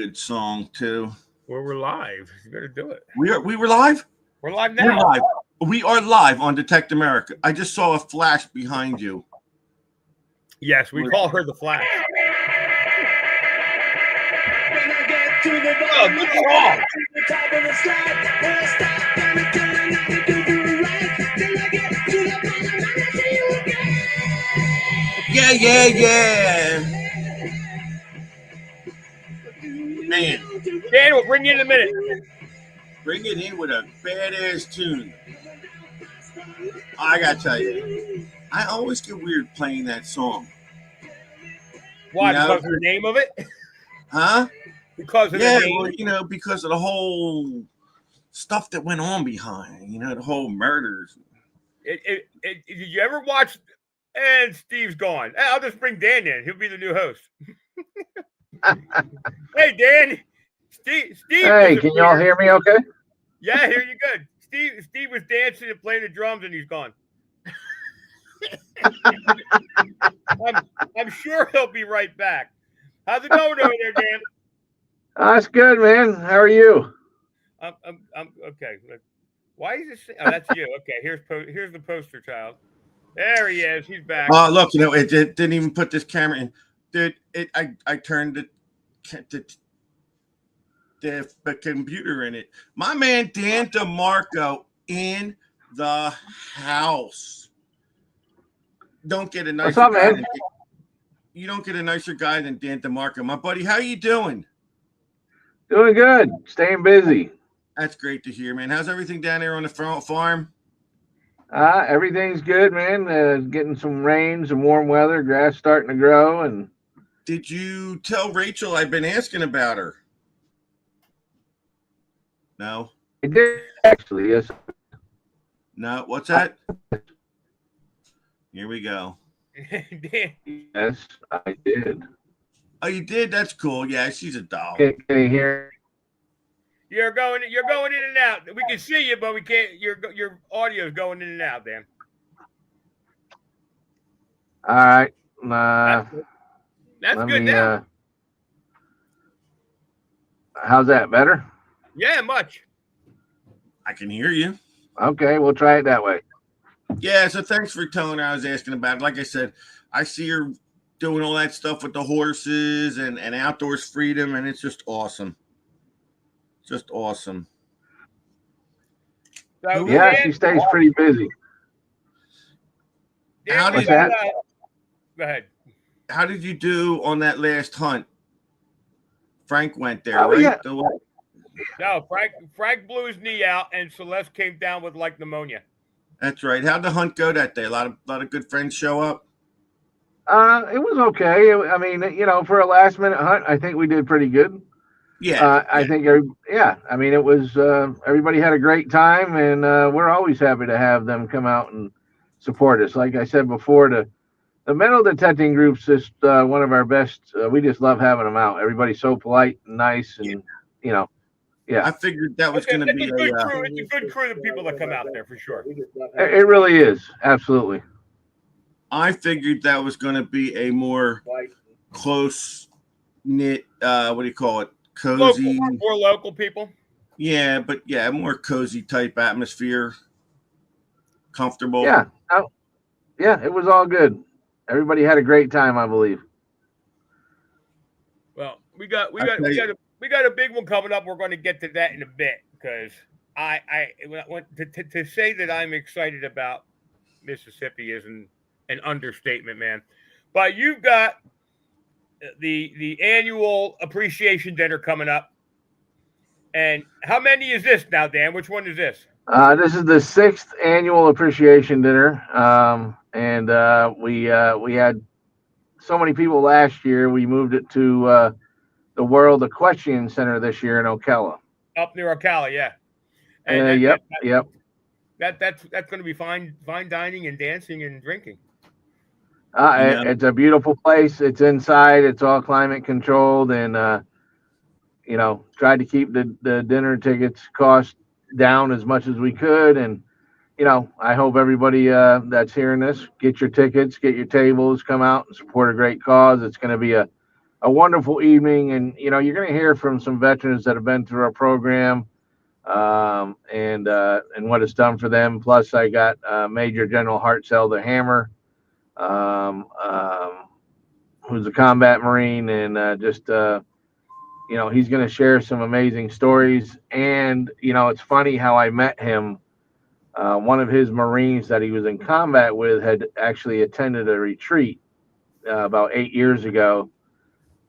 good song too. Well, we're live. You better do it. We were live. We're live We're now. live. We are live on Detect America. I just saw a flash behind you. Yes, we call her the Flash. Oh, good song. Yeah. Man, Dan, we'll bring you in a minute. bring it in with a badass tune. I gotta tell you, I always get weird playing that song. Why? You know? Because of the name of it? Huh? Because of the name? Well, because of the whole stuff that went on behind, the whole murders. Did you ever watch? And Steve's gone. I'll just bring Dan in. He'll be the new host. Hey, Dan. Steve. Hey, can y'all hear me okay? Yeah, I hear you good. Steve was dancing and playing the drums, and he's gone. I'm sure he'll be right back. How's it going over there, Dan? That's good, man. How are you? I'm okay. Why is this? Oh, that's you. Okay, here's the poster child. There he is. He's back. Oh, look, it didn't even put this camera in. Dude, I turned the computer in it. My man Dan DiMarco in the house. Don't get a nicer What's up, guy man? You don't get a nicer guy than Dan DiMarco. My buddy, how you doing? Doing good. Staying busy. That's great to hear, man. How's everything down there on the farm? Everything's good, man. Getting some rain, some warm weather, grass starting to grow. And did you tell Rachel I've been asking about her? No. I did actually, yes. No, what's that? Here we go. Yes, I did. Oh, you did? That's cool. Yeah, she's a doll. Can you hear? You're going in and out. We can see you, but we can't. Your audio's going in and out, Dan. All right. That's good now. How's that? Better? Yeah, much. I can hear you. Okay, we'll try it that way. Yeah, so thanks for telling her I was asking about it. Like I said, I see her doing all that stuff with the horses and outdoors freedom, and it's just awesome. Just awesome. So, yeah, Dan, she stays pretty busy. Dan, go ahead. How did you do on that last hunt? Frank went there, right? Yeah. No, Frank blew his knee out, and Celeste came down with like pneumonia. That's right. How'd the hunt go that day? A lot of good friends show up. It was okay. I mean, for a last minute hunt, I think we did pretty good. Yeah. I think, I mean, it was, everybody had a great time, and we're always happy to have them come out and support us. Like I said before, the metal detecting group's just one of our best. We just love having them out. Everybody's so polite and nice, and, yeah. I figured that was going to be a good crew. It's a good crew of people that come out there for sure. It really is. Absolutely. I figured that was going to be a more close knit, what do you call it? Cozy. More local people. Yeah, but more cozy type atmosphere. Comfortable. Yeah. It was all good. Everybody had a great time, I believe. Well, we got a big one coming up. We're going to get to that in a bit because I to say that I'm excited about Mississippi is an understatement, man. But you've got the annual appreciation dinner coming up, and how many is this now, Dan? Which one is this? This is the 6th annual appreciation dinner, and we had so many people last year. We moved it to the World Equestrian Center this year in Ocala. Up near Ocala, yeah. And yep. That's going to be fine dining and dancing and drinking. It's a beautiful place. It's inside. It's all climate controlled, and tried to keep the dinner tickets cost down as much as we could. And I hope everybody that's hearing this, get your tickets, get your tables, come out and support a great cause. It's going to be a a wonderful evening. And you're going to hear from some veterans that have been through our program, and what it's done for them. Plus, I got Major General Hartzell the Hammer, um, um, who's a combat Marine, and he's going to share some amazing stories. And it's funny how I met him. One of his Marines that he was in combat with had actually attended a retreat about 8 years ago,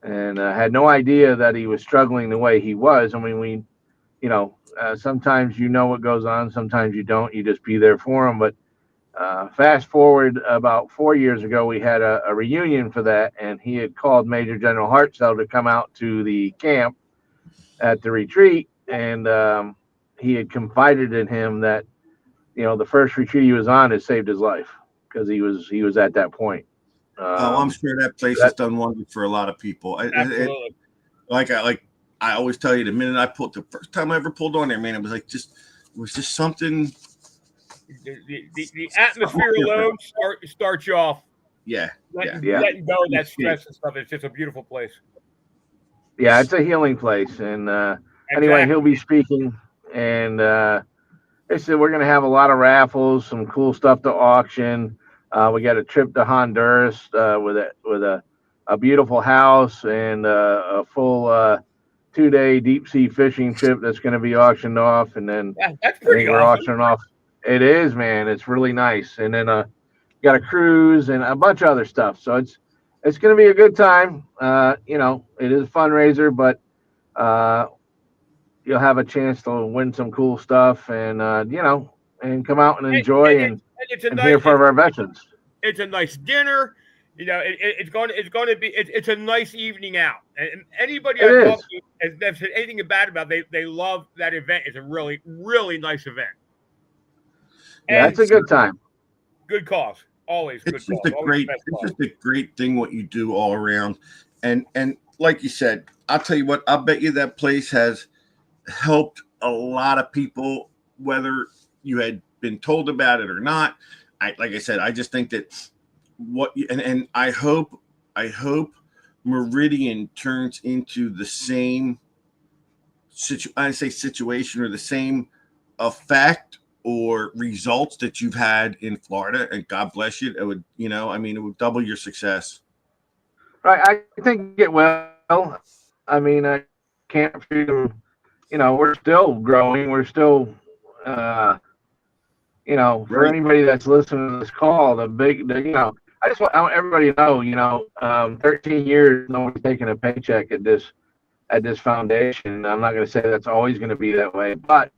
and had no idea that he was struggling the way he was. I mean, sometimes what goes on, sometimes you don't. You just be there for him. But fast forward about 4 years ago, we had a reunion for that, and he had called Major General Hartzell to come out to the camp at the retreat, and he had confided in him that the first retreat he was on had saved his life, because he was at that point. I'm sure that place has done wonders for a lot of people. Absolutely. I always tell you, the first time I ever pulled on there, man, it was just something. The atmosphere alone starts you off. Yeah. Letting go of that stress and stuff. It's just a beautiful place. Yeah, it's a healing place. And anyway, he'll be speaking, and they said we're going to have a lot of raffles, some cool stuff to auction. We got a trip to Honduras with a beautiful house, and a full 2-day deep sea fishing trip that's going to be auctioned off. And then that's pretty awesome. We're auctioning off. It is, man. It's really nice. And then got a cruise and a bunch of other stuff. So it's going to be a good time. It is a fundraiser, but you'll have a chance to win some cool stuff, and and come out and enjoy and hear from our veterans. It's a nice dinner. It's going to be. It's a nice evening out. And anybody I talk to has said anything bad about they love that event. It's a really, really nice event. Yeah, it's a good time. Good cause. Always good cause. It's just a great thing what you do all around. And like you said, I'll tell you what, I'll bet you that place has helped a lot of people, whether you had been told about it or not. Like I said, I just think that and I hope Meridian turns into the same situation or the same effect or results that you've had in Florida, and God bless you. It would, it would double your success. Right. I think it will. I mean, Camp Freedom, we're still growing. We're still, for anybody that's listening to this call, I just want everybody to know, 13 years, nobody's taking a paycheck at this foundation. I'm not going to say that's always going to be that way, but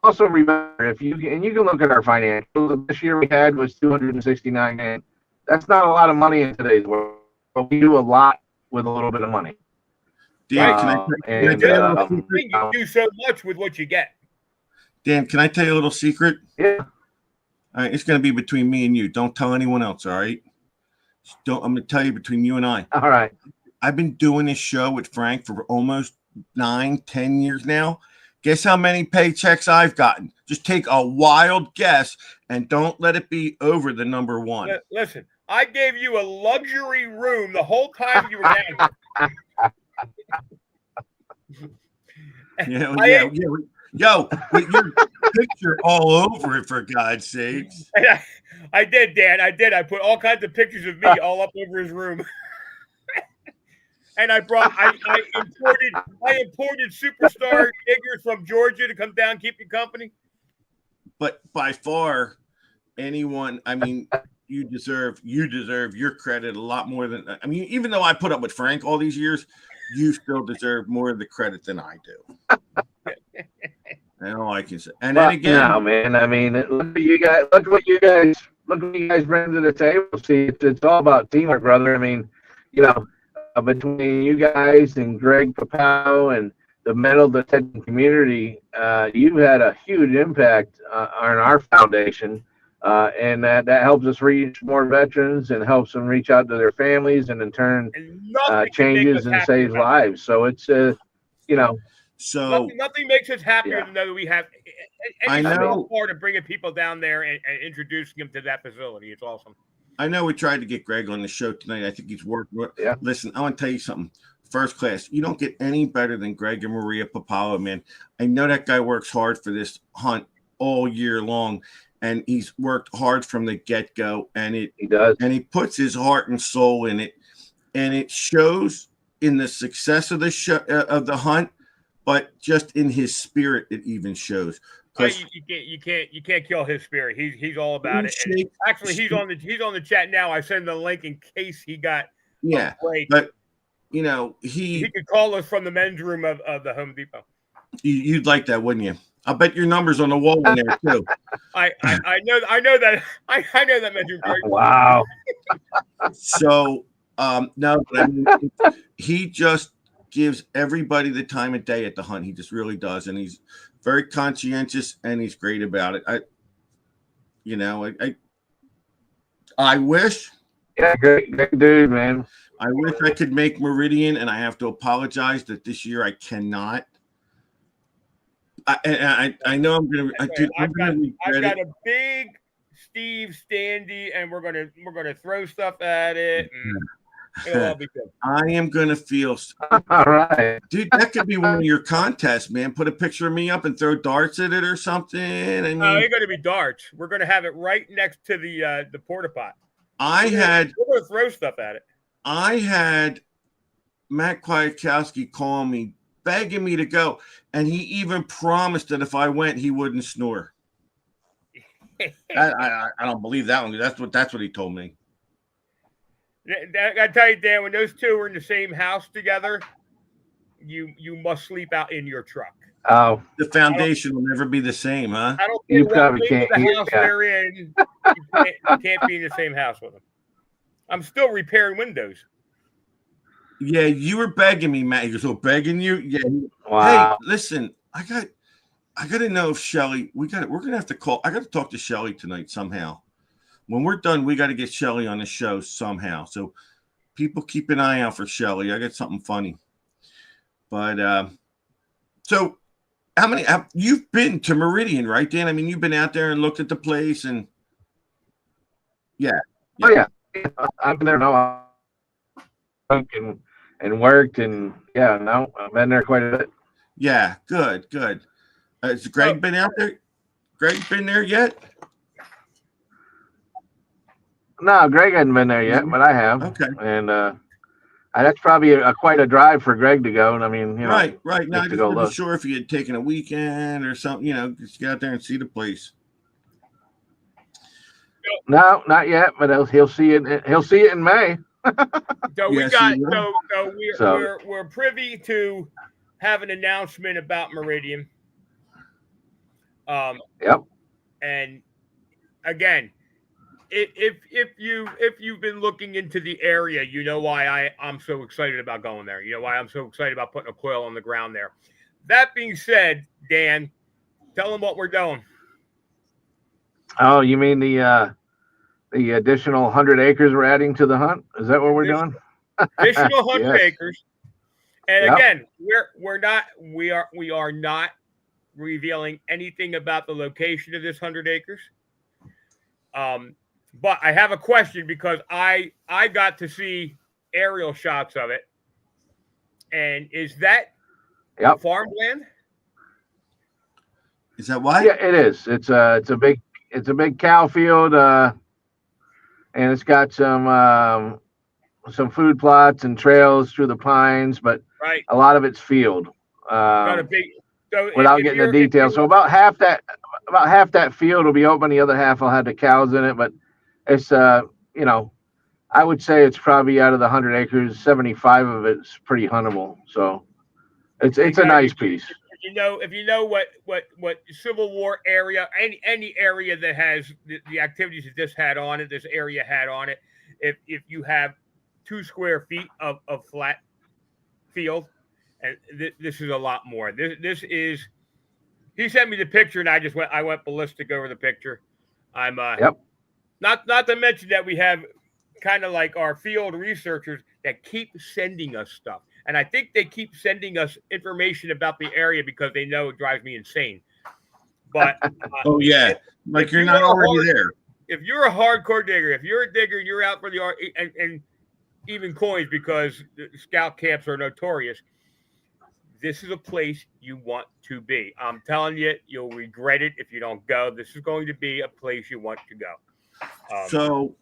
also remember, you can look at our financials. This year we had was $269,000. That's not a lot of money in today's world, but we do a lot with a little bit of money. Dan, you do so much with what you get. Dan, can I tell you a little secret? Yeah. All right, it's going to be between me and you. Don't tell anyone else. All right. I'm going to tell you between you and I. All right. I've been doing this show with Frank for almost 9-10 years now. Guess how many paychecks I've gotten? Just take a wild guess, and don't let it be over the number one. Listen, I gave you a luxury room the whole time you were down here. Yo, with your picture all over it, for God's sakes. I did, Dan. I did. I put all kinds of pictures of me all up over his room. And I imported superstar figures from Georgia to come down, keep you company. But by far, anyone, you deserve your credit a lot more than, even though I put up with Frank all these years, you still deserve more of the credit than I do. That's all I can say. And then again, no, man. Look what you guys bring to the table. See, it's all about teamwork, brother. Between you guys and Greg Papao and the metal detecting community, you've had a huge impact on our foundation, and that helps us reach more veterans and helps them reach out to their families, and in turn changes and saves lives. So it's So nothing makes us happier than that we have any part of bringing people down there and introducing them to that facility. It's awesome. I know we tried to get Greg on the show tonight. I think he's working. Yeah. Listen, I want to tell you something. first class. You don't get any better than Greg and Maria Papalo, man. I know that guy works hard for this hunt all year long, and he's worked hard from the get-go, and he does. And he puts his heart and soul in it, and it shows in the success of the hunt, but just in his spirit, it even shows. You can't kill his spirit. He's all about it. And actually, he's on the chat now. I send the link in case he got a break. But he could call us from the men's room of the Home Depot. You'd like that, wouldn't you? I'll bet your number's on the wall in there too. I know that men's room. Wow. So no, but I mean, he just gives everybody the time of day at the hunt. He just really does, and he's very conscientious, and he's great about it. I wish. Yeah, great dude, man. I wish I could make Meridian, and I have to apologize that this year I cannot. I know I'm gonna. I've got a big Steve standee, and we're gonna throw stuff at it. It'll all be good. I am gonna feel. All right, dude. That could be one of your contests, man. Put a picture of me up and throw darts at it or something. Ain't gonna be darts. We're gonna have it right next to the porta pot. We're gonna throw stuff at it. I had Matt Kwiatkowski call me, begging me to go, and he even promised that if I went, he wouldn't snore. I don't believe that one. That's what he told me. I tell you, Dan, when those two are in the same house together, you must sleep out in your truck. Oh, the foundation will never be the same, huh? I don't care you what probably can't. The house they're in, you can't be in the same house with them. I'm still repairing windows. Yeah, you were begging me, Matt. He goes, "Oh, begging you?" Yeah. Wow. Hey, listen, I got to know if Shelly. We're gonna have to call. I got to talk to Shelly tonight somehow. When we're done, we got to get Shelly on the show somehow. So people keep an eye out for Shelly. I got something funny. But so how many? You've been to Meridian, right, Dan? I mean, you've been out there and looked at the place, and yeah. Oh yeah, I've been there now. And worked, and yeah, no, I've been there quite a bit. Yeah, good. Has Greg been out there? Greg been there yet? No, Greg hadn't been there yet, but I have. Okay. And that's probably quite a drive for Greg to go. And I mean, right. Now I just wasn't sure if he had taken a weekend or something. Just get out there and see the place. No, not yet, but he'll see it. He'll see it in May. So we're privy to have an announcement about Meridian. Yep. And again, if you've been looking into the area, you know why I'm so excited about going there. You know why I'm so excited about putting a coil on the ground there. That being said, Dan, tell them what we're doing. Oh, you mean the additional 100 acres we're adding to the hunt? Is that what we're doing? Additional 100 yes. acres. And again, we are not revealing anything about the location of this 100 acres. But I have a question because I got to see aerial shots of it. And is that farmland? Is that why? Yeah, it is. It's a big cow field. And it's got some food plots and trails through the pines, but a lot of it's field. Without getting the details, so about half that field will be open. The other half will have the cows in it, but it's I would say it's probably out of the 100 acres, 75 of it's pretty huntable. So it's a nice piece. If you know what Civil War area, any area that has the activities that this area had on it, if you have 2 square feet of flat field, and this is a lot more. This is. He sent me the picture, and I went ballistic over the picture. I'm not to mention that we have kind of like our field researchers that keep sending us stuff. And I think they keep sending us information about the area because they know it drives me insane. But oh yeah, like you're not already there. If you're a hardcore digger, if you're a digger, you're out for the art, and even coins because the scout camps are notorious. This is a place you want to be. I'm telling you, you'll regret it if you don't go. This is going to be a place you want to go. So,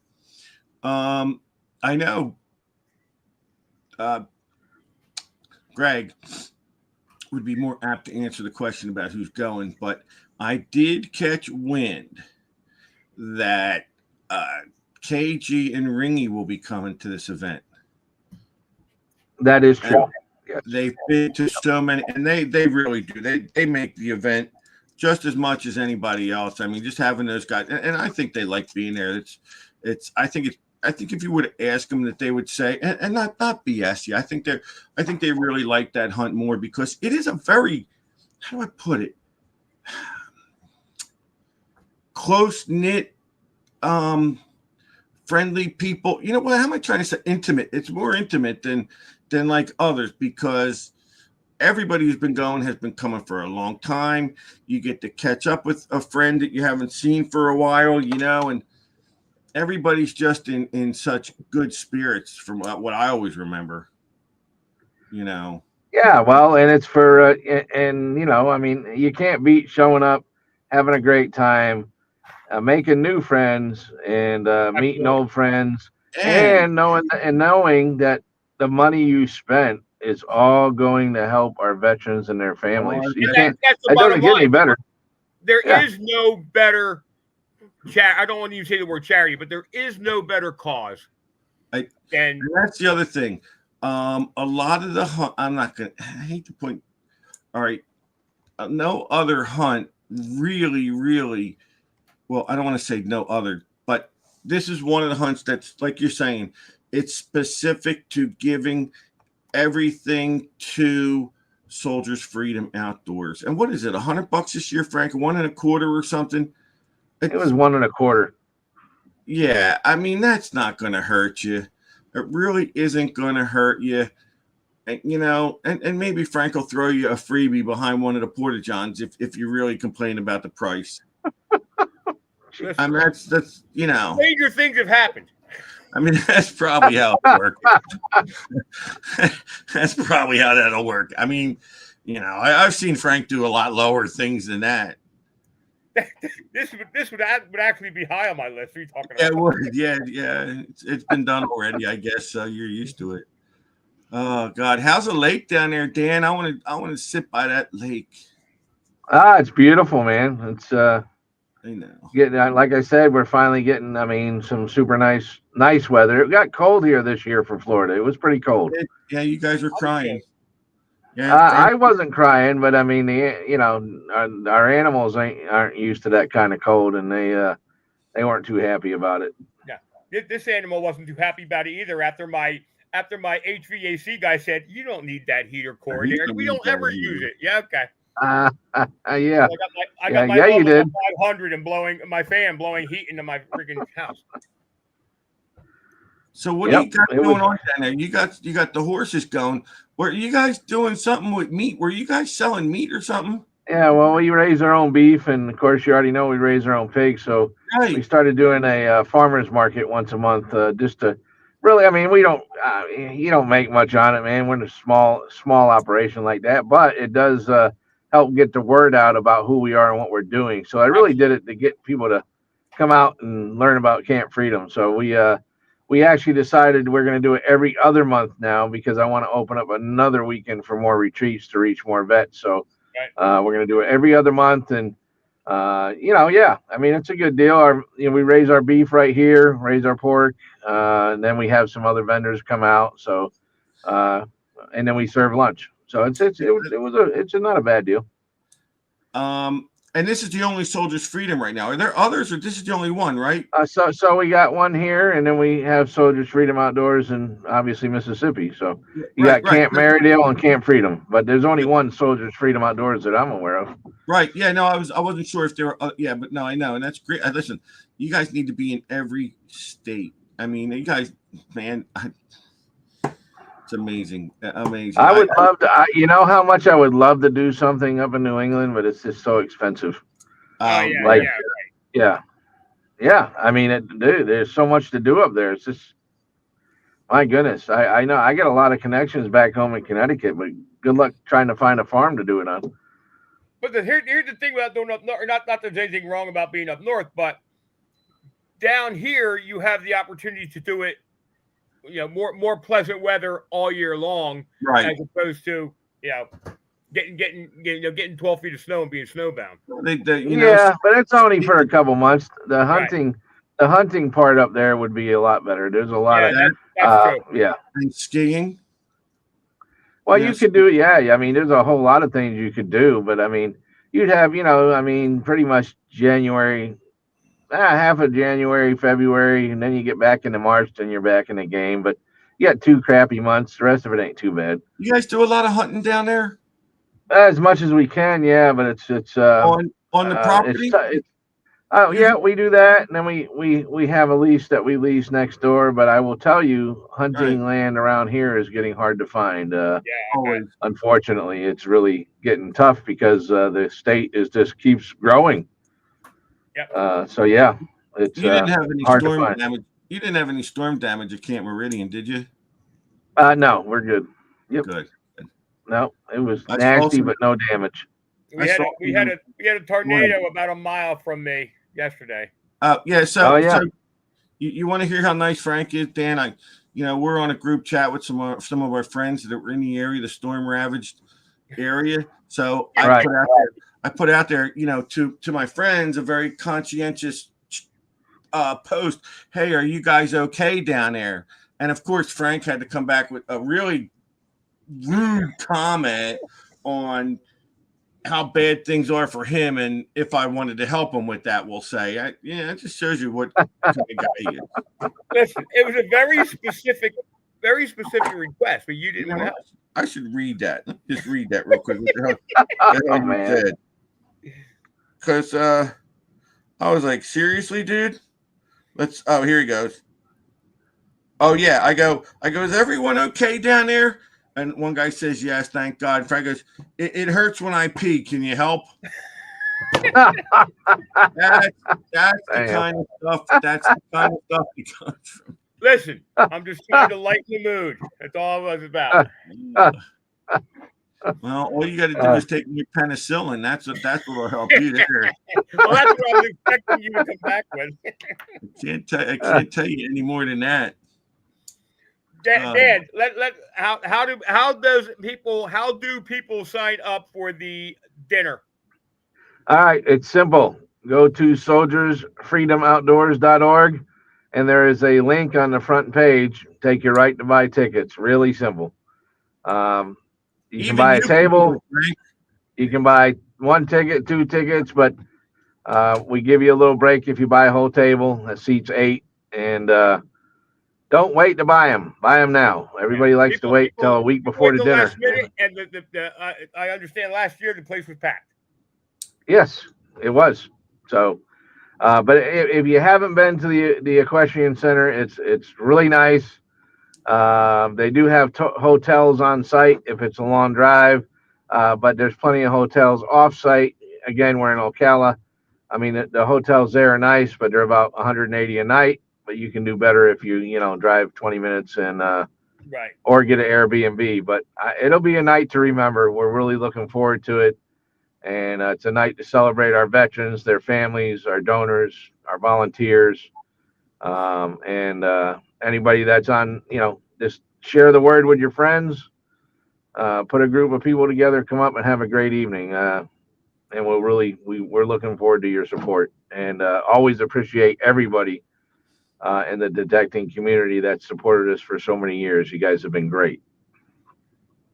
I know Greg would be more apt to answer the question about who's going, but I did catch wind that KG and Ringy will be coming to this event. That is true. Yes. They've been to so many, and they really do. They make the event just as much as anybody else. I mean, just having those guys, and I think they like being there. I think if you would ask them, that they would say, and not BS you. I think they really like that hunt more because it is a very, how do I put it, close knit, friendly people. You know what? How am I trying to say? Intimate. It's more intimate than like others because everybody who's been going has been coming for a long time. You get to catch up with a friend that you haven't seen for a while, and everybody's just in such good spirits from what I always remember, Yeah, well, and it's for, I mean, you can't beat showing up, having a great time, making new friends, and meeting old friends, and knowing that the money you spent is all going to help our veterans and their families. It doesn't get any better. There is no better I don't want to even say the word charity, but there is no better cause. And that's the other thing. A lot of the hunt, I hate to point. All right. No other hunt really, really, well, I don't want to say no other, but this is one of the hunts that's, like you're saying, it's specific to giving everything to Soldiers Freedom Outdoors. And what is it, $100 this year, Frank? $1.25 or something? It was $1.25. Yeah, I mean, that's not going to hurt you. It really isn't going to hurt you. And, and maybe Frank will throw you a freebie behind one of the Porta-Johns if you really complain about the price. I mean, that's Stranger things have happened. I mean, that's probably how it works. That's probably how that'll work. I mean, I've seen Frank do a lot lower things than that. This would actually be high on my list. What are you talking about? Yeah, it would. Yeah. It's been done already, I guess. So you're used to it. Oh God, how's the lake down there, Dan? I want to sit by that lake. It's beautiful, man. It's I know. Getting, like I said, we're finally getting, I mean, some super nice weather. It got cold here this year for Florida. It was pretty cold. Yeah, you guys were crying. Yeah, I wasn't crying, but I mean, our animals aren't used to that kind of cold, and they weren't too happy about it. Yeah, this animal wasn't too happy about it either. After my HVAC guy said, "You don't need that heater core there. We don't ever use it." Yeah, okay. Yeah. So I got my you did 500 and blowing my fan, blowing heat into my freaking house. So what do you got going on down there? You got the horses going. Were you guys doing something with meat? Were you guys selling meat or something? Yeah, well, we raise our own beef, and of course, you already know we raise our own pigs. So we started doing a farmers market once a month, just to really. I mean, we don't you don't make much on it, man. We're in a small operation like that, but it does help get the word out about who we are and what we're doing. So I really did it to get people to come out and learn about Camp Freedom. So we actually decided we're going to do it every other month now because I want to open up another weekend for more retreats to reach more vets. So we're going to do it every other month. And, I mean, it's a good deal. We raise our beef right here, raise our pork, and then we have some other vendors come out. So, and then we serve lunch. So it's not a bad deal. And this is the only Soldiers Freedom right now. Are there others, or this is the only one, right? So we got one here, and then we have Soldiers Freedom Outdoors, and obviously Mississippi. So you got Camp Meridale and Camp Freedom, but there's only one Soldiers Freedom Outdoors that I'm aware of. Right? Yeah. No, I wasn't sure if there were. But no, I know, and that's great. Listen, you guys need to be in every state. I mean, you guys, man. It's amazing. I would love to. You know how much I would love to do something up in New England, but it's just so expensive. Yeah. I mean, dude, there's so much to do up there. It's just My goodness, I know I got a lot of connections back home in Connecticut, but good luck trying to find a farm to do it on. But here's the thing about doing up north. Not that there's anything wrong about being up north, but down here you have the opportunity to do it, more pleasant weather all year long, Right. as opposed to getting 12 feet of snow and being snowbound. But it's only for a couple months. The hunting. Right. The hunting part up there would be a lot better. There's a lot of that's true. Yeah. And skiing. Well, you could do I mean, there's a whole lot of things you could do, but I mean, you'd have pretty much January, half of January, February, and then you get back into March, then you're back in the game. But you got 2 crappy months. The rest of it ain't too bad. You guys do a lot of hunting down there? As much as we can, yeah. But it's on the property. We do that, and then we have a lease that we lease next door. But I will tell you, hunting land around here is getting hard to find. Unfortunately, it's really getting tough because the state just keeps growing. Yep. So yeah, it's you didn't have any hard storm to find. damage. You didn't have any storm damage at Camp Meridian, did you? No, we're good. Yep. Good. No, it was nasty, but no damage. We had a tornado about a mile from me yesterday. So you want to hear how nice Frank is, Dan? We're on a group chat with some of our friends that were in the area, the storm ravaged area. So I put out there, to my friends, a very conscientious post. Hey, are you guys okay down there? And of course, Frank had to come back with a really rude comment on how bad things are for him, and if I wanted to help him with that, we'll say, it just shows you what kind of guy he is. Listen, it was a very specific request, but you didn't help. I should read that. Just read that real quick. Because I was like, seriously, dude? Here he goes. Oh yeah, I go, is everyone okay down there? And one guy says, yes, thank God. Frank goes, it hurts when I pee. Can you help? That's the kind of stuff. That's the kind of stuff he comes from. Listen, I'm just trying to lighten the mood. That's all it was about. Well, all you got to do is take your penicillin. That's what will help you there. Well, that's what I was expecting you to come back with. I can't tell you any more than that. Dan, how do people sign up for the dinner? All right, it's simple. Go to soldiersfreedomoutdoors.org, and there is a link on the front page. Take you right to buy tickets. Really simple. You can buy a table. You can buy 1 ticket, 2 tickets, but we give you a little break if you buy a whole table. That seats 8, and don't wait to buy them. Buy them now. Everybody likes to wait till a week before the dinner. And I understand last year the place was packed. Yes, it was. So, but if you haven't been to the Equestrian Center, it's really nice. They do have hotels on site if it's a long drive, but there's plenty of hotels off site. Again, we're in Ocala. I mean, the hotels there are nice, but they're about $180 a night. But you can do better if you drive 20 minutes and or get an Airbnb. But it'll be a night to remember. We're really looking forward to it, and it's a night to celebrate our veterans, their families, our donors, our volunteers, and anybody that's on. Just share the word with your friends. Put a group of people together, come up and have a great evening. And we're looking forward to your support, and always appreciate everybody in the detecting community that supported us for so many years. You guys have been great.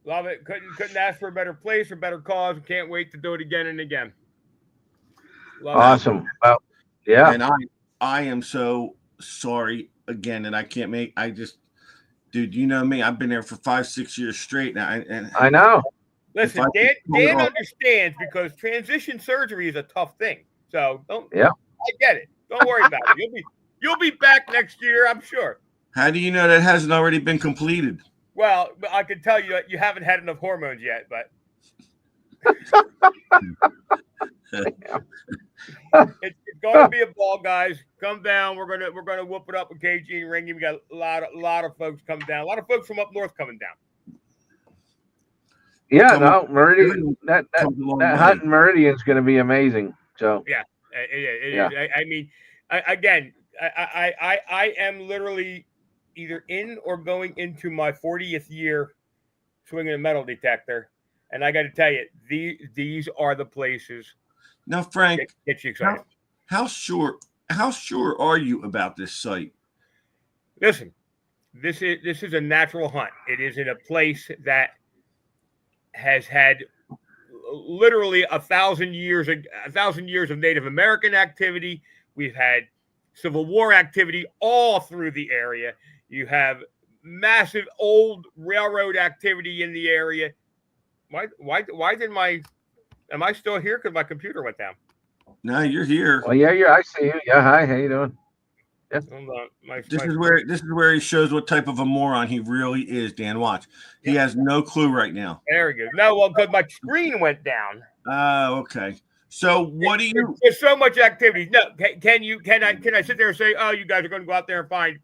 Love it. Couldn't ask for a better place or better cause. Can't wait to do it again and again. Awesome. Well, yeah. And I am so sorry again that I can't make. Dude, you know me. I've been there for 5-6 years straight now. I know. Listen, Dan understands because transition surgery is a tough thing. So I get it. Don't worry about it. You'll be back next year, I'm sure. How do you know that hasn't already been completed? Well, I can tell you you haven't had enough hormones yet, but it's going to be a ball, guys. Come down. We're gonna whoop it up with KG and Ringy. We got a lot of folks coming down. A lot of folks from up north coming down. Yeah, no, Meridian. That hunt in Meridian is going to be amazing. So yeah, it is. I mean, I am literally either in or going into my 40th year swinging a metal detector, and I got to tell you, these are the places. Now, Frank, get you excited. How sure are you about this site? Listen, this is a natural hunt. It is in a place that has had literally 1,000 years of Native American activity. We've had Civil War activity all through the area. You have massive old railroad activity in the area. Why did am I still here? Because my computer went down. No, you're here. Well, yeah, I see you. Yeah, hi, how you doing? Yeah. Hold on. This is where he shows what type of a moron he really is, Dan. Watch. He has no clue right now. There we go. No, well, because my screen went down. Okay. So what do you? There's so much activity. No, can I sit there and say, oh, you guys are going to go out there and find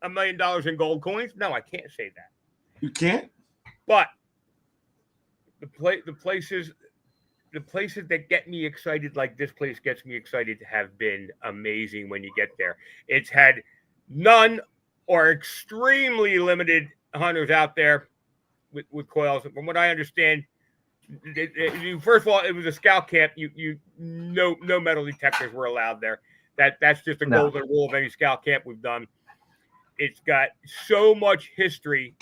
$1 million in gold coins? No, I can't say that. You can't. But the places that get me excited, like this place gets me excited, have been amazing when you get there. It's had none or extremely limited hunters out there with coils. From what I understand, first of all, it was a scout camp. No metal detectors were allowed there. That's just a golden rule of any scout camp we've done. It's got so much history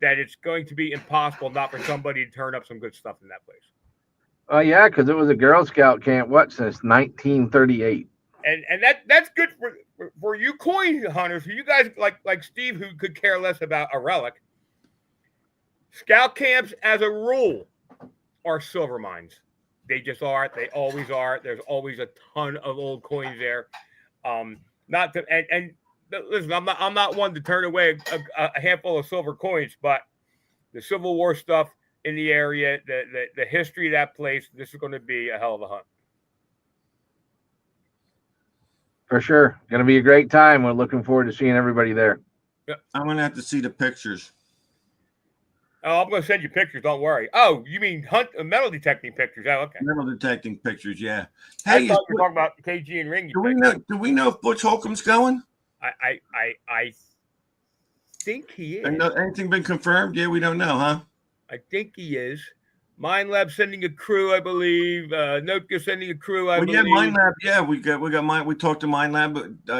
that it's going to be impossible not for somebody to turn up some good stuff in that place. Oh yeah, because it was a Girl Scout camp. Since 1938. And that's good for you coin hunters. For you guys like Steve, who could care less about a relic. Scout camps, as a rule, are silver mines. They just are. They always are. There's always a ton of old coins there. Listen, I'm not one to turn away a handful of silver coins, but the Civil War stuff in the area, the history of that place, this is going to be a hell of a hunt. For sure. Going to be a great time. We're looking forward to seeing everybody there. Yep. I'm going to have to see the pictures. Oh, I'm going to send you pictures. Don't worry. Oh, you mean metal detecting pictures? Oh, okay. Metal detecting pictures, yeah. Hey, I thought you were talking about KG and Ringy. Do we know if Butch Holcomb's going? I think he is. Anything been confirmed? Yeah, we don't know, huh? I think he is. Mind Lab sending a crew, I believe. Notka sending a crew, I believe. Yeah, Mind Lab. Yeah, we got Mind. We talked to Mind Lab.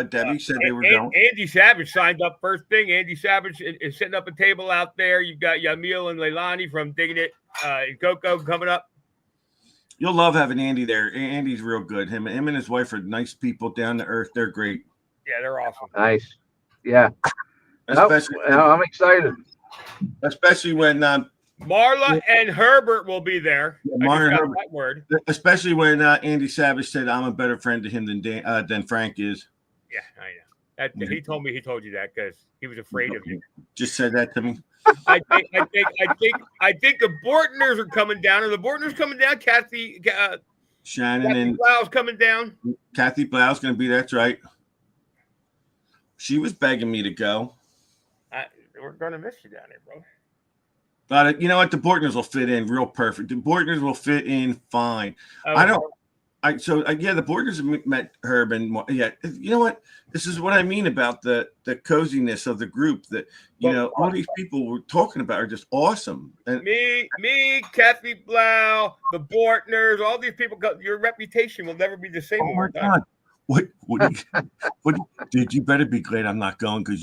Debbie said they were going. Andy Savage signed up first thing. Andy Savage is setting up a table out there. You've got Yamil and Leilani from Digging It in Coco coming up. You'll love having Andy there. Andy's real good. Him and his wife are nice people, down to earth. They're great. Yeah, they're awesome. Nice. Yeah. I'm excited. Especially when Marla and Herbert will be there. Yeah, Marla and Herbert. That word. Especially when Andy Savage said, "I'm a better friend to him than Frank is." Yeah, I know. He told me he told you that because he was afraid of you. Just said that to me. I think the Bortners are coming down. Are the Bortners coming down? Shannon and Blau's coming down. Kathy Blau's going to be. That's right. She was begging me to go. We're going to miss you down there, bro. But you know what? The Bortners will fit in real perfect. The Bortners will fit in fine. Oh, the Bortners met Herb and yeah. You know what? This is what I mean about the coziness of the group. That all these people we're talking about are just awesome. And me, Kathy Blau, the Bortners, all these people. Your reputation will never be the same. Oh my God! What did you better be glad I'm not going, because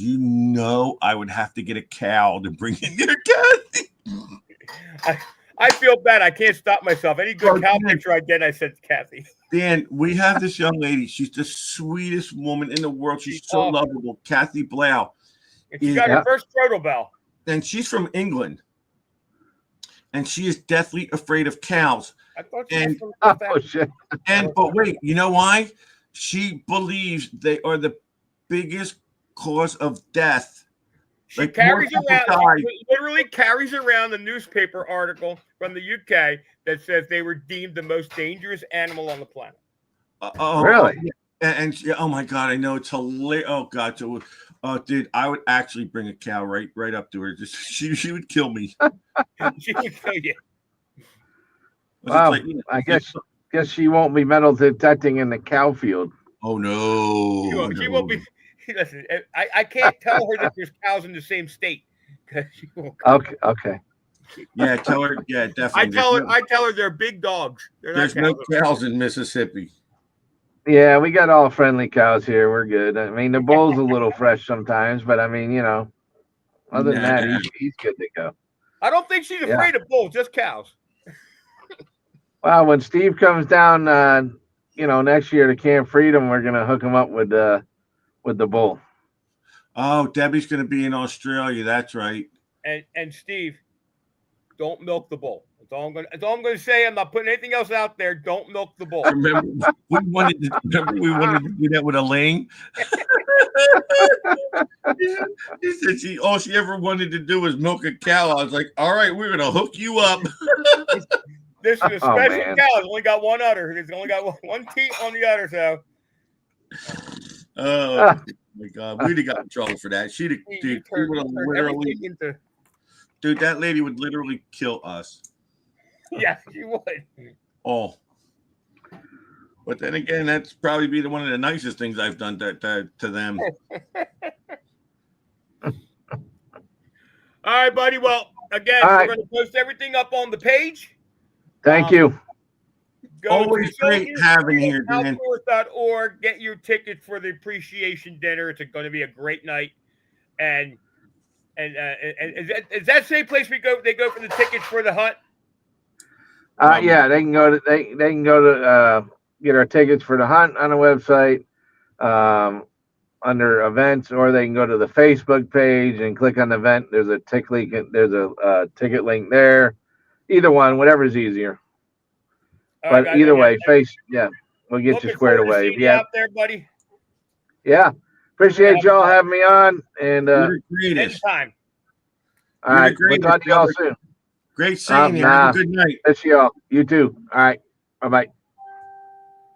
I would have to get a cow to bring in your Kathy. I feel bad. I can't stop myself. Any good cow picture I get, I send Kathy. Dan, we have this young lady. She's the sweetest woman in the world. She's so lovable. Kathy Blau. And she got her first proto bell. And she's from England. And she is deathly afraid of cows. I thought she was shit. But wait, you know why? She believes they are the biggest cause of death. She literally carries around the newspaper article from the UK that says they were deemed the most dangerous animal on the planet. Really? And oh my God, I know it's hilarious. Oh God, so dude, I would actually bring a cow right up to her. Just she would kill me. She would kill you. Wow, Like, I guess she won't be metal detecting in the cow field. Oh no, She won't be. Listen, I can't tell her that there's cows in the same state because she won't come. Okay. Yeah, tell her. Yeah, definitely. I tell her they're big dogs. There's no cows in Mississippi. Yeah, we got all friendly cows here. We're good. I mean, the bull's a little fresh sometimes, but I mean, other than that, he's good to go. I don't think she's afraid of bulls, just cows. Well, when Steve comes down, next year to Camp Freedom, we're gonna hook him up with the bull. Oh, Debbie's gonna be in Australia. That's right. And Steve, don't milk the bull. That's all I'm gonna say. I'm not putting anything else out there. Don't milk the bull. Remember, we wanted to do that with Elaine. He said all she ever wanted to do was milk a cow. I was like, all right, we're gonna hook you up. This is a special cow. It's only got one udder. It's only got one teat on the udder. So. Oh my God, we'd have got in trouble for that. Dude, that lady would literally kill us. Yeah, she would. Oh, but then again, that's probably be one of the nicest things I've done to them. All right, buddy. Well, again, we're going to post everything up on the page. Thank you. Always great having you here, Dan. Outdoors.org. Get your tickets for the appreciation dinner. It's going to be a great night. And is that same place they go for the tickets for the hunt? Yeah, they can go to get our tickets for the hunt on the website under events, or they can go to the Facebook page and click on the event. There's a ticket link there. Either one, whatever's easier. But either way, we'll get you squared away. Yeah, out there, buddy. Yeah, appreciate y'all having me on. And anytime. All right, we'll talk to y'all soon. Great seeing you. Have a good night. Miss y'all. You too. All right. Bye-bye.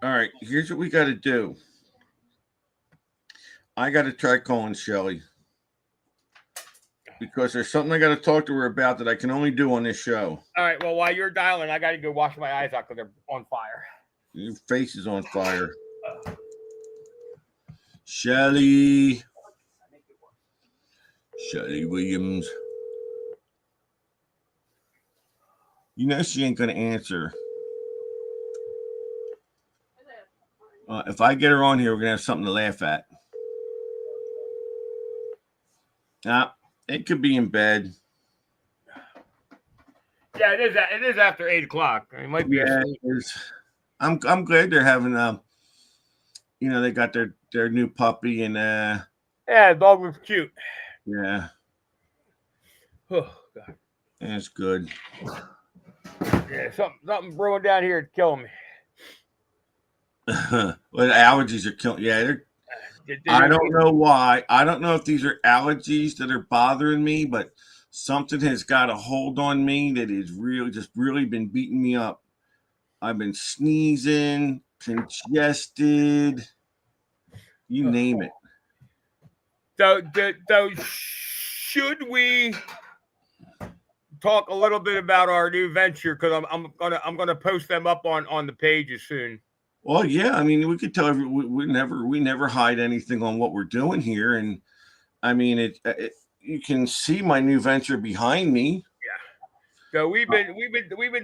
All right. Here's what we got to do. I got to try calling Shelly because there's something I got to talk to her about that I can only do on this show. All right. Well, while you're dialing, I got to go wash my eyes out because they're on fire. Your face is on fire. Shelly Williams. You know she ain't going to answer. If I get her on here, we're going to have something to laugh at. It could be in bed. Yeah, it is after 8 o'clock. It might be. Yeah, it is. I'm glad they're having they got their new puppy and yeah, the dog looks cute. Yeah. Oh God. That's good. Yeah, something brewing down here to kill me. Well, the allergies are killing. Yeah, I don't know why. I don't know if these are allergies that are bothering me, but something has got a hold on me that is really been beating me up. I've been sneezing, congested, you name it. So should we talk a little bit about our new venture? Because I'm gonna post them up on the pages soon. Well, yeah, I mean, we could tell we never hide anything on what we're doing here, and I mean, you can see my new venture behind me. Yeah. So we've been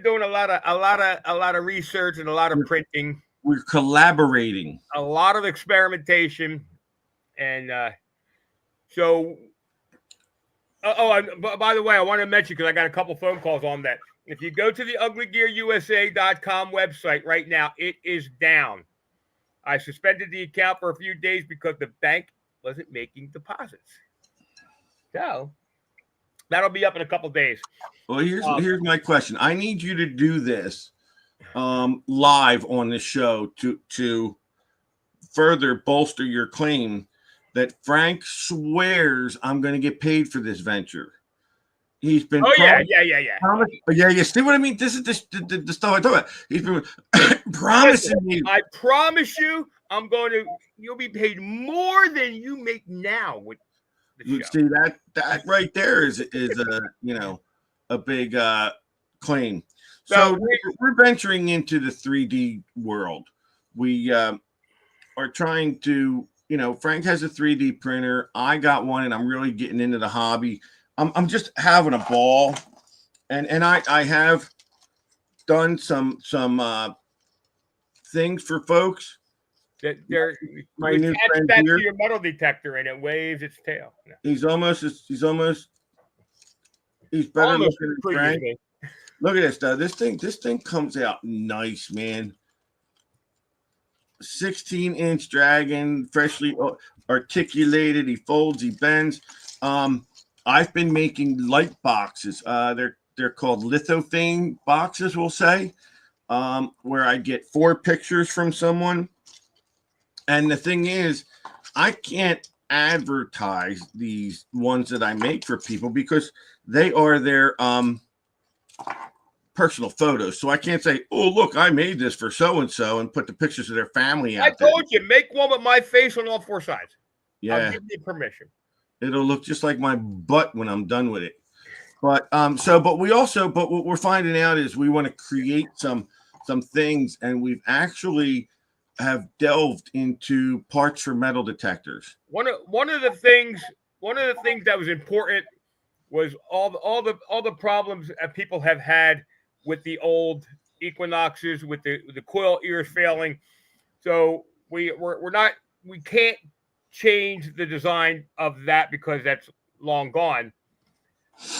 doing a lot of research and a lot of printing. We're collaborating. A lot of experimentation, and so. By the way, I want to mention because I got a couple phone calls on that. If you go to the uglygearusa.com website right now, it is down. I suspended the account for a few days because the bank wasn't making deposits. So that'll be up in a couple days. Well, here's my question. I need you to do this live on the show to further bolster your claim that Frank swears I'm going to get paid for this venture. He's been. Oh yeah. Yeah. See what I mean? This is the stuff I talk about. He's been promising me. I promise you, you'll be paid more than you make now with the You show. see that right there is a a big claim. So we're venturing into the 3D world. We are trying to, Frank has a 3D printer. I got one, and I'm really getting into the hobby. I'm just having a ball, and I have done some things for folks. My new friend back here, to your metal detector, and it waves its tail. No. He's better looking than Frank. Look at this though. This thing comes out nice, man. 16-inch dragon, freshly articulated. He folds, he bends. I've been making light boxes. They're called lithophane boxes, we'll say, where I get 4 pictures from someone. And the thing is, I can't advertise these ones that I make for people because they are their personal photos. So I can't say, oh, look, I made this for so-and-so and put the pictures of their family out there. I told you, make one with my face on all 4 sides. Yeah. I'll give you permission. It'll look just like my butt when I'm done with it. But what we're finding out is we want to create some things, and we've actually have delved into parts for metal detectors. One of the things that was important was all the problems that people have had with the old Equinoxes, with the coil ears failing. So we can't change the design of that because that's long gone.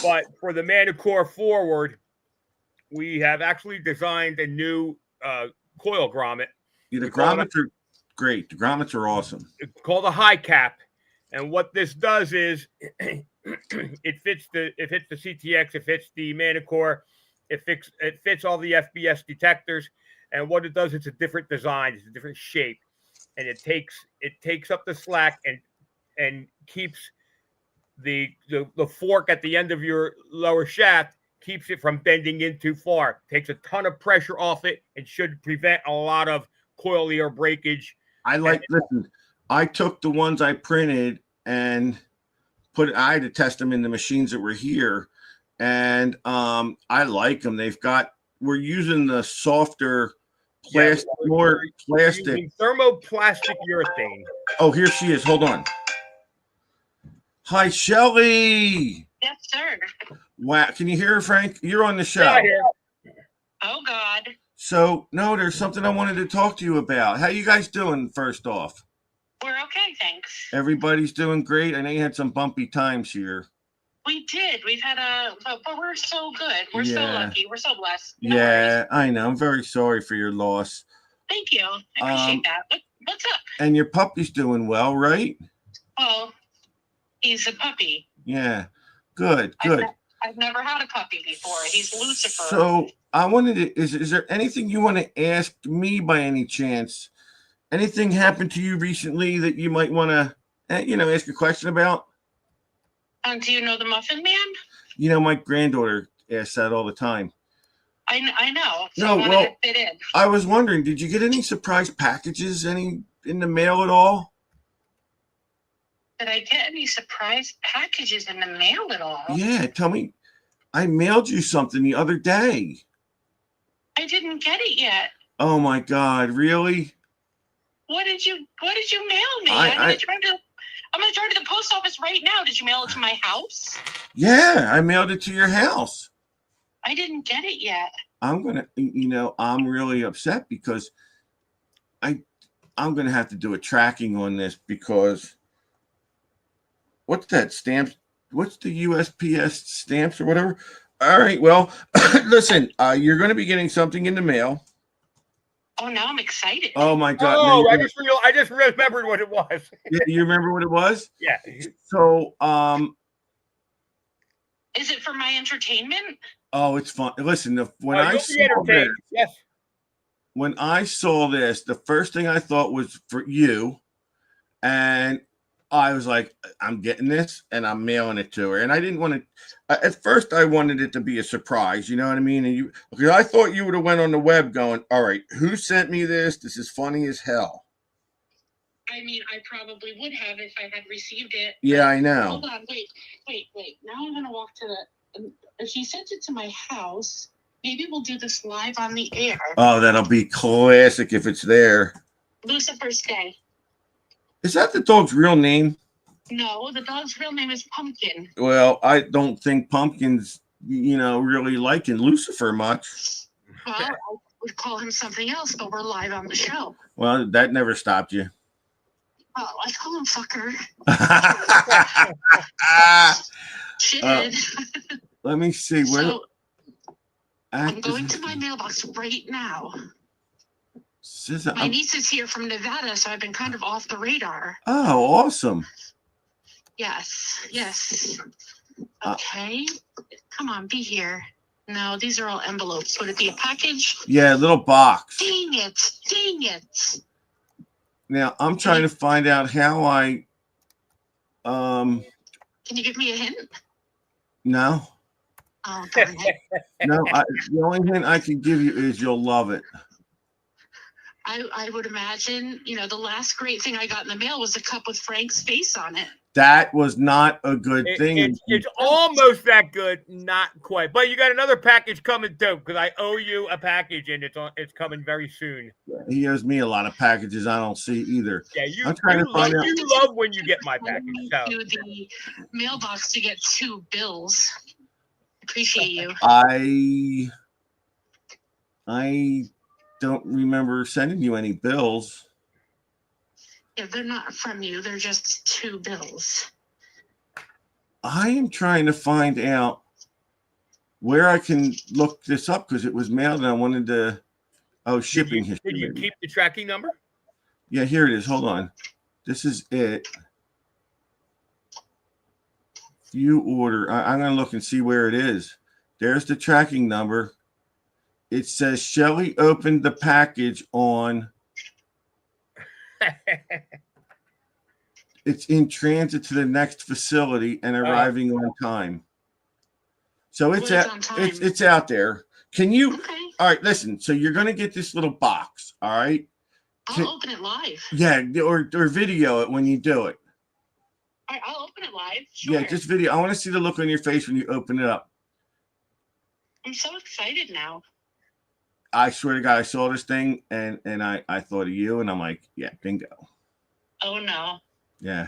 But for the Manicore Forward, we have actually designed a new coil grommet. Yeah, the grommets are great. The grommets are awesome. It's called a high cap, and what this does is it fits the CTX, it fits the Manicore, it fits all the FBS detectors, and what it does, it's a different design, it's a different shape, and it takes up the slack and keeps the fork at the end of your lower shaft, keeps it from bending in too far, takes a ton of pressure off it, and should prevent a lot of coil ear breakage. Listen, I took the ones I printed and I had to test them in the machines that were here, and I like them. We're using the softer plastic, more plastic, thermoplastic urethane. Oh, here she is. Hold on. Hi, Shelly. Yes, sir. Wow, can you hear her, Frank? You're on the show. Yeah, I hear. Oh God. So, no, there's something I wanted to talk to you about. How you guys doing, first off? We're okay, thanks. Everybody's doing great. I know you had some bumpy times here. We did. We've had but we're so good. We're so lucky. We're so blessed. No worries. I know. I'm very sorry for your loss. Thank you. I appreciate that. What's up? And your puppy's doing well, right? Well, he's a puppy. Yeah. Good. I've never had a puppy before. He's Lucifer. So I wanted to, is there anything you want to ask me by any chance? Anything happened to you recently that you might want to, ask a question about? Do you know the Muffin Man? My granddaughter asks that all the time. I know. So No, well, fit in. I was wondering, did you get any surprise packages, any in the mail at all? Did I get any surprise packages in the mail at all? Yeah, tell me. I mailed you something the other day. I didn't get it yet. Oh my God, really? What did you mail me? I'm gonna drive to the post office right now. Did you mail it to my house? Yeah, I mailed it to your house. I didn't get it yet. I'm really upset because I'm gonna have to do a tracking on this because what's that stamp? What's the USPS stamps or whatever? All right, well, listen, you're going to be getting something in the mail. Oh, now I'm excited. Oh my God! Oh, no, I just remembered what it was. You remember what it was? Yeah. So, is it for my entertainment? Oh, it's fun. Listen, when I saw this, the first thing I thought was for you, and I was like, I'm getting this and I'm mailing it to her. And I didn't want to, at first I wanted it to be a surprise, you know what I mean? And because I thought you would have went on the web going, all right, who sent me this? This is funny as hell. I mean, I probably would have if I had received it. Yeah, I know. Hold on, wait. Now I'm gonna walk to the. If you sent it to my house, maybe we'll do this live on the air. Oh, that'll be classic if it's there. Lucifer's Day. Is that the dog's real name? No, the dog's real name is Pumpkin. Well, I don't think Pumpkin's, really liking Lucifer much. Well, I would call him something else, but we're live on the show. Well, that never stopped you. Oh, I call him fucker. Shit. Let me see. So, I'm going to my mailbox right now. My niece is here from Nevada, so I've been kind of off the radar. Oh, awesome. Yes. Okay. Come on, be here. No, these are all envelopes. Would it be a package? Yeah, a little box. Dang it. Now, I'm trying to find out how I... Can you give me a hint? No. Oh, darn it. No, the only hint I can give you is you'll love it. I would imagine, the last great thing I got in the mail was a cup with Frank's face on it. That was not a good thing. It's almost that good, not quite. But you got another package coming too, because I owe you a package, and it's coming very soon. He owes me a lot of packages I don't see either. Yeah, I'm trying to find out. You love when you get my package. So. To the mailbox to get 2 bills. Appreciate you. I don't remember sending you any bills. Yeah, they're not from you. They're just 2 bills. I am trying to find out where I can look this up because it was mailed and I wanted to. Oh, shipping history. Did you keep the tracking number? Yeah, here it is. Hold on. This is it. View order. I'm going to look and see where it is. There's the tracking number. It says Shelly opened the package on. It's in transit to the next facility and arriving on time. So it's out there. Can you? Okay. All right, listen. So you're going to get this little box. All right. I'll open it live. Yeah, or video it when you do it. All right, I'll open it live. Sure. Yeah, just video. I want to see the look on your face when you open it up. I'm so excited now. I swear to God, I saw this thing and I thought of you and I'm like, yeah, bingo. Oh no. Yeah.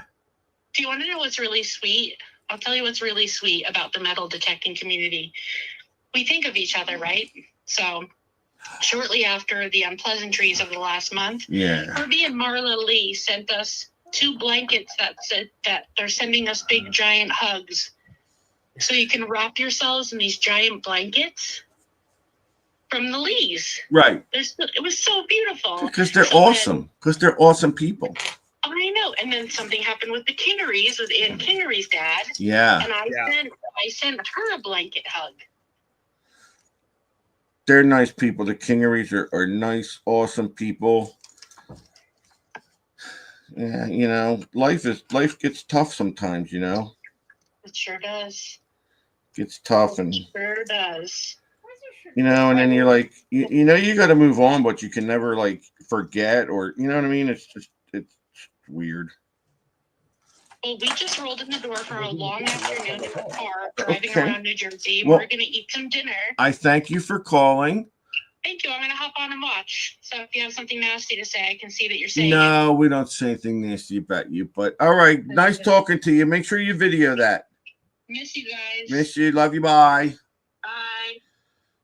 Do you want to know what's really sweet? I'll tell you what's really sweet about the metal detecting community. We think of each other, right? So shortly after the unpleasantries of the last month, Herbie and Marla Lee sent us 2 blankets that said that they're sending us big giant hugs. So you can wrap yourselves in these giant blankets from the Lees. Right. It was so beautiful. Because they're awesome. Because they're awesome people. I know. And then something happened with the Kingerys, with Ann Kingery's dad. Yeah. And I sent her a blanket hug. They're nice people. The Kingerys are nice, awesome people. Yeah, life gets tough sometimes, It sure does. Gets tough and sure does. And then you're like, you got to move on, but you can never like forget or you know what I mean? It's weird. Well, we just rolled in the door for a long afternoon in the car driving around New Jersey. We're going to eat some dinner. I thank you for calling. Thank you. I'm going to hop on and watch. So if you have something nasty to say, I can see that you're saying No, we don't say anything nasty about you. But all right, nice talking to you. Make sure you video that. Miss you guys. Miss you. Love you. Bye. Bye.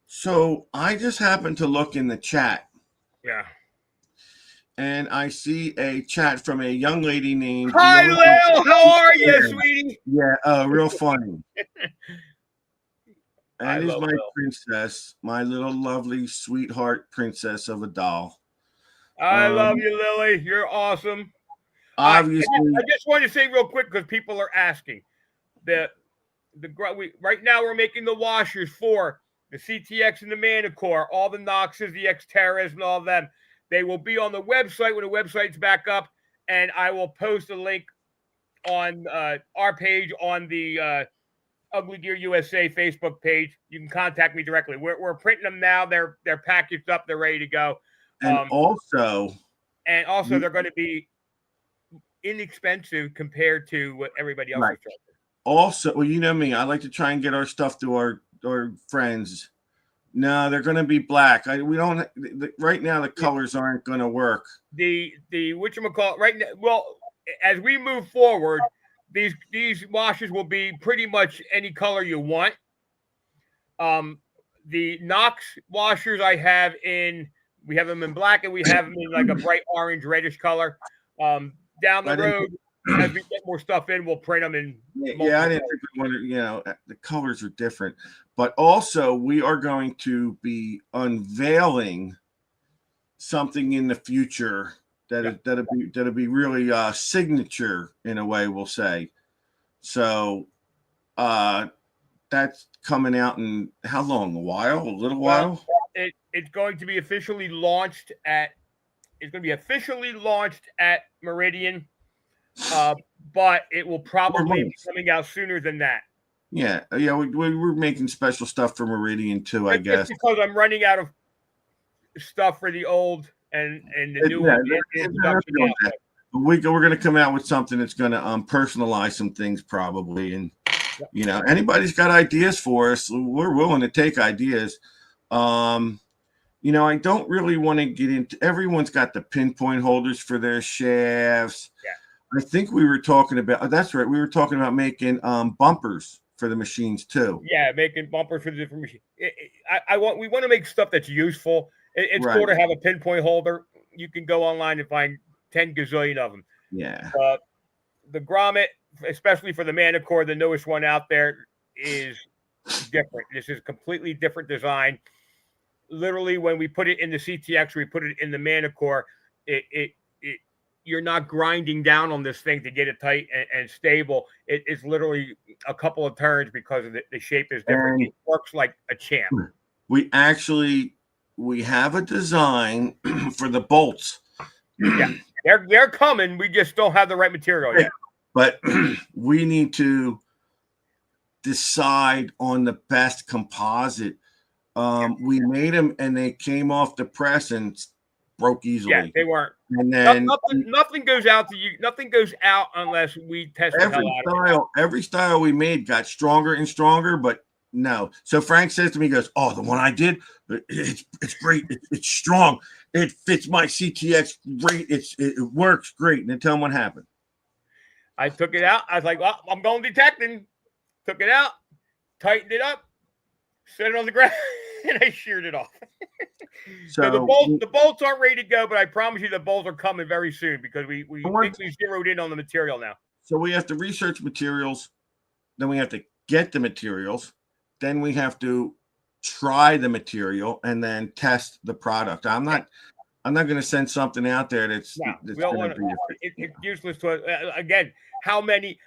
So I just happened to look in the chat. Yeah. And I see a chat from a young lady named. Hi, Lil. How are you, sweetie? Yeah, real funny. That is my princess, my little lovely sweetheart princess of a doll. I love you, Lily. You're awesome. Obviously, I just want to say real quick because people are asking. Right now we're making the washers for the CTX and the Manicore, all the Noxes, the Xterras, and all of them. They will be on the website when the website's back up, and I will post a link on our page on the Ugly Gear USA Facebook page. You can contact me directly. We're printing them now. They're packaged up. They're ready to go. And also they're going to be inexpensive compared to what everybody else Right. is charging. Also, well, you know me, I like to try and get our stuff to our friends. No, they're going to be black. We don't right now. The colors aren't going to work. The whatchamacallit right now. Well, as we move forward, these washes will be pretty much any color you want. The Knox washers we have them in black, and we have them in like a bright orange, reddish color. Down the road, as we get more stuff in, we'll print them in. Yeah, I didn't think we wanted. You know, the colors are different, but also we are going to be unveiling something in the future that'll be really signature in a way, we'll say. So that's coming out in how long? A little while. It's going to be officially launched at Meridian, but it will probably be coming out sooner than that. Yeah. We're making special stuff for Meridian too, I guess. Because I'm running out of stuff for the old and the new one. We're going to come out with something that's going to personalize some things probably, and you know, anybody's got ideas for us, we're willing to take ideas. You know, I don't really want to get into. Everyone's got the pinpoint holders for their shafts. Yeah. I think we were talking about. That's right. We were talking about making bumpers for the machines too. Yeah, making bumpers for the different machines. We want to make stuff that's useful. It's cool to have a pinpoint holder. You can go online and find 10 gazillion of them. Yeah. The grommet, especially for the Manicore, the newest one out there, is different. This is a completely different design. Literally, when we put it in the CTX, we put it in the Manicore. You're not grinding down on this thing to get it tight and stable. It's literally a couple of turns because of the shape is different. It works like a champ. We have a design for the bolts. Yeah, they're coming. We just don't have the right material yet. But we need to decide on the best composite. We made them, and they came off the press and broke easily. Yeah, they weren't. And then nothing goes out to you. Nothing goes out unless we test the hell out of it. Every style we made got stronger and stronger, but no. So Frank says to me, he goes, "Oh, the one I did, it's great. It's strong. It fits my CTX great. It works great." And then tell him what happened. I took it out. I was like, "Well, I'm going detecting." Took it out, tightened it up, set it on the ground, and I sheared it off. So the bolts aren't ready to go, but I promise you the bolts are coming very soon because we think we zeroed in on the material now. So we have to research materials, then we have to get the materials, then we have to try the material and then test the product. I'm not going to send something out there that's it's useless to again. How many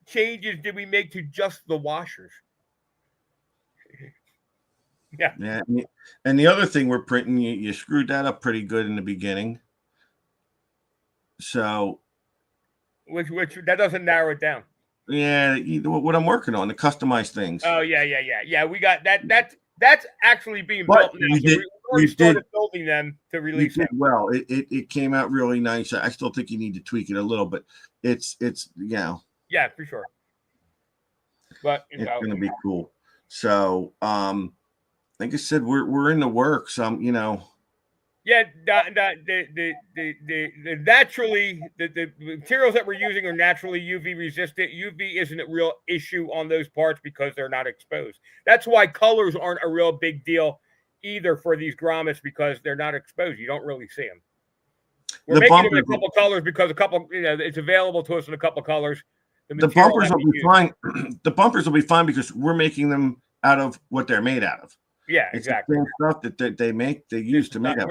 changes did we make to just the washers? Yeah. And the other thing we're printing, you screwed that up pretty good in the beginning. So, which that doesn't narrow it down. Yeah, what I'm working on, the customized things. Oh yeah. We got that. That's actually being built now. We started building them to release them. Well, it came out really nice. I still think you need to tweak it a little, but it's Yeah, for sure. But it's going to be cool. So, like I said, we're in the works. Yeah, the naturally the materials that we're using are naturally UV resistant. UV isn't a real issue on those parts because they're not exposed. That's why colors aren't a real big deal either for these grommets because they're not exposed. You don't really see them. We're making them in a couple colors because it's available to us in a couple colors. The bumpers will be fine. The bumpers will be fine because we're making them out of what they're made out of. Yeah, exactly. It's the same stuff that they use to make up.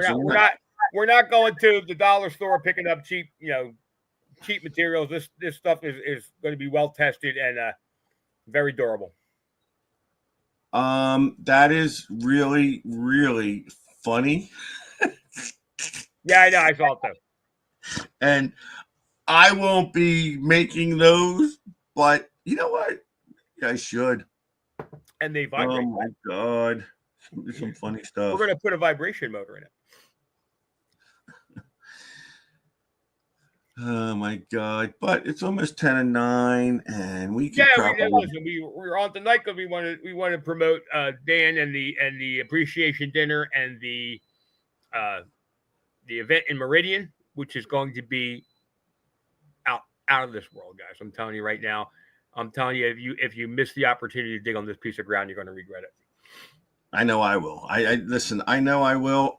We're not going to the dollar store picking up cheap materials. This stuff is going to be well tested and very durable. That is really, really funny. Yeah, I know. I saw it though. And I won't be making those, but you know what? I should. And they vibrate. Oh my God. Some funny stuff. We're going to put a vibration motor in it. Oh my God! But it's almost 10:09, and we could Yeah, probably. listen. We're on tonight because we want to promote Dan and the appreciation dinner and the event in Meridian, which is going to be out of this world, guys. I'm telling you right now. I'm telling you, if you miss the opportunity to dig on this piece of ground, you're going to regret it. I know I will. I listen. I know I will.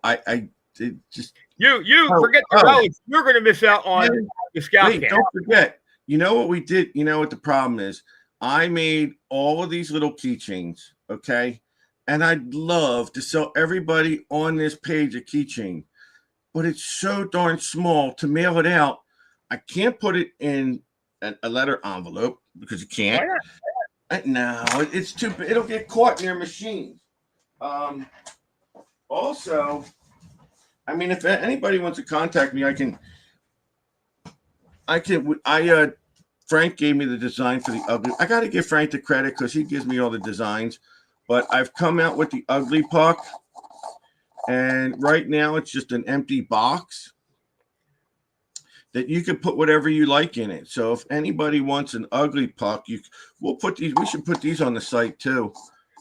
It just forget the relics. You're going to miss out on the scout camp. Don't forget. You know what we did? You know what the problem is? I made all of these little keychains, okay? And I'd love to sell everybody on this page a keychain, but it's so darn small to mail it out. I can't put it in a letter envelope because you can't. Why not? No, it's too big. It'll get caught in your machine. Also, I mean, if anybody wants to contact me, Frank gave me the design for the ugly. I got to give Frank the credit because he gives me all the designs. But I've come out with the ugly puck, and right now it's just an empty box that you can put whatever you like in it. So if anybody wants an ugly puck, we'll put these. We should put these on the site too.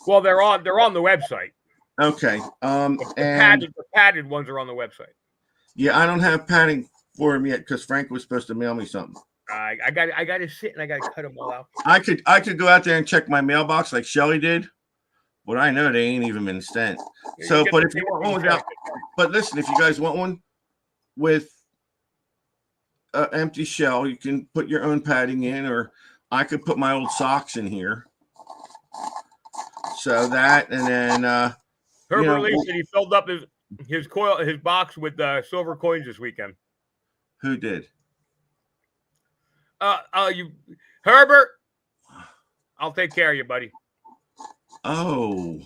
Well, they're on the website. Okay. The padded ones are on the website. Yeah, I don't have padding for him yet because Frank was supposed to mail me something. I got to sit and I got to cut them all out. I could go out there and check my mailbox like Shelly did, but I know they ain't even been sent. So, but if you want one without, but listen, if you guys want one with an empty shell, you can put your own padding in, or I could put my old socks in here. So that, and then Herbert Lee said he filled up his box with silver coins this weekend. Who did? Herbert. I'll take care of you, buddy. Oh.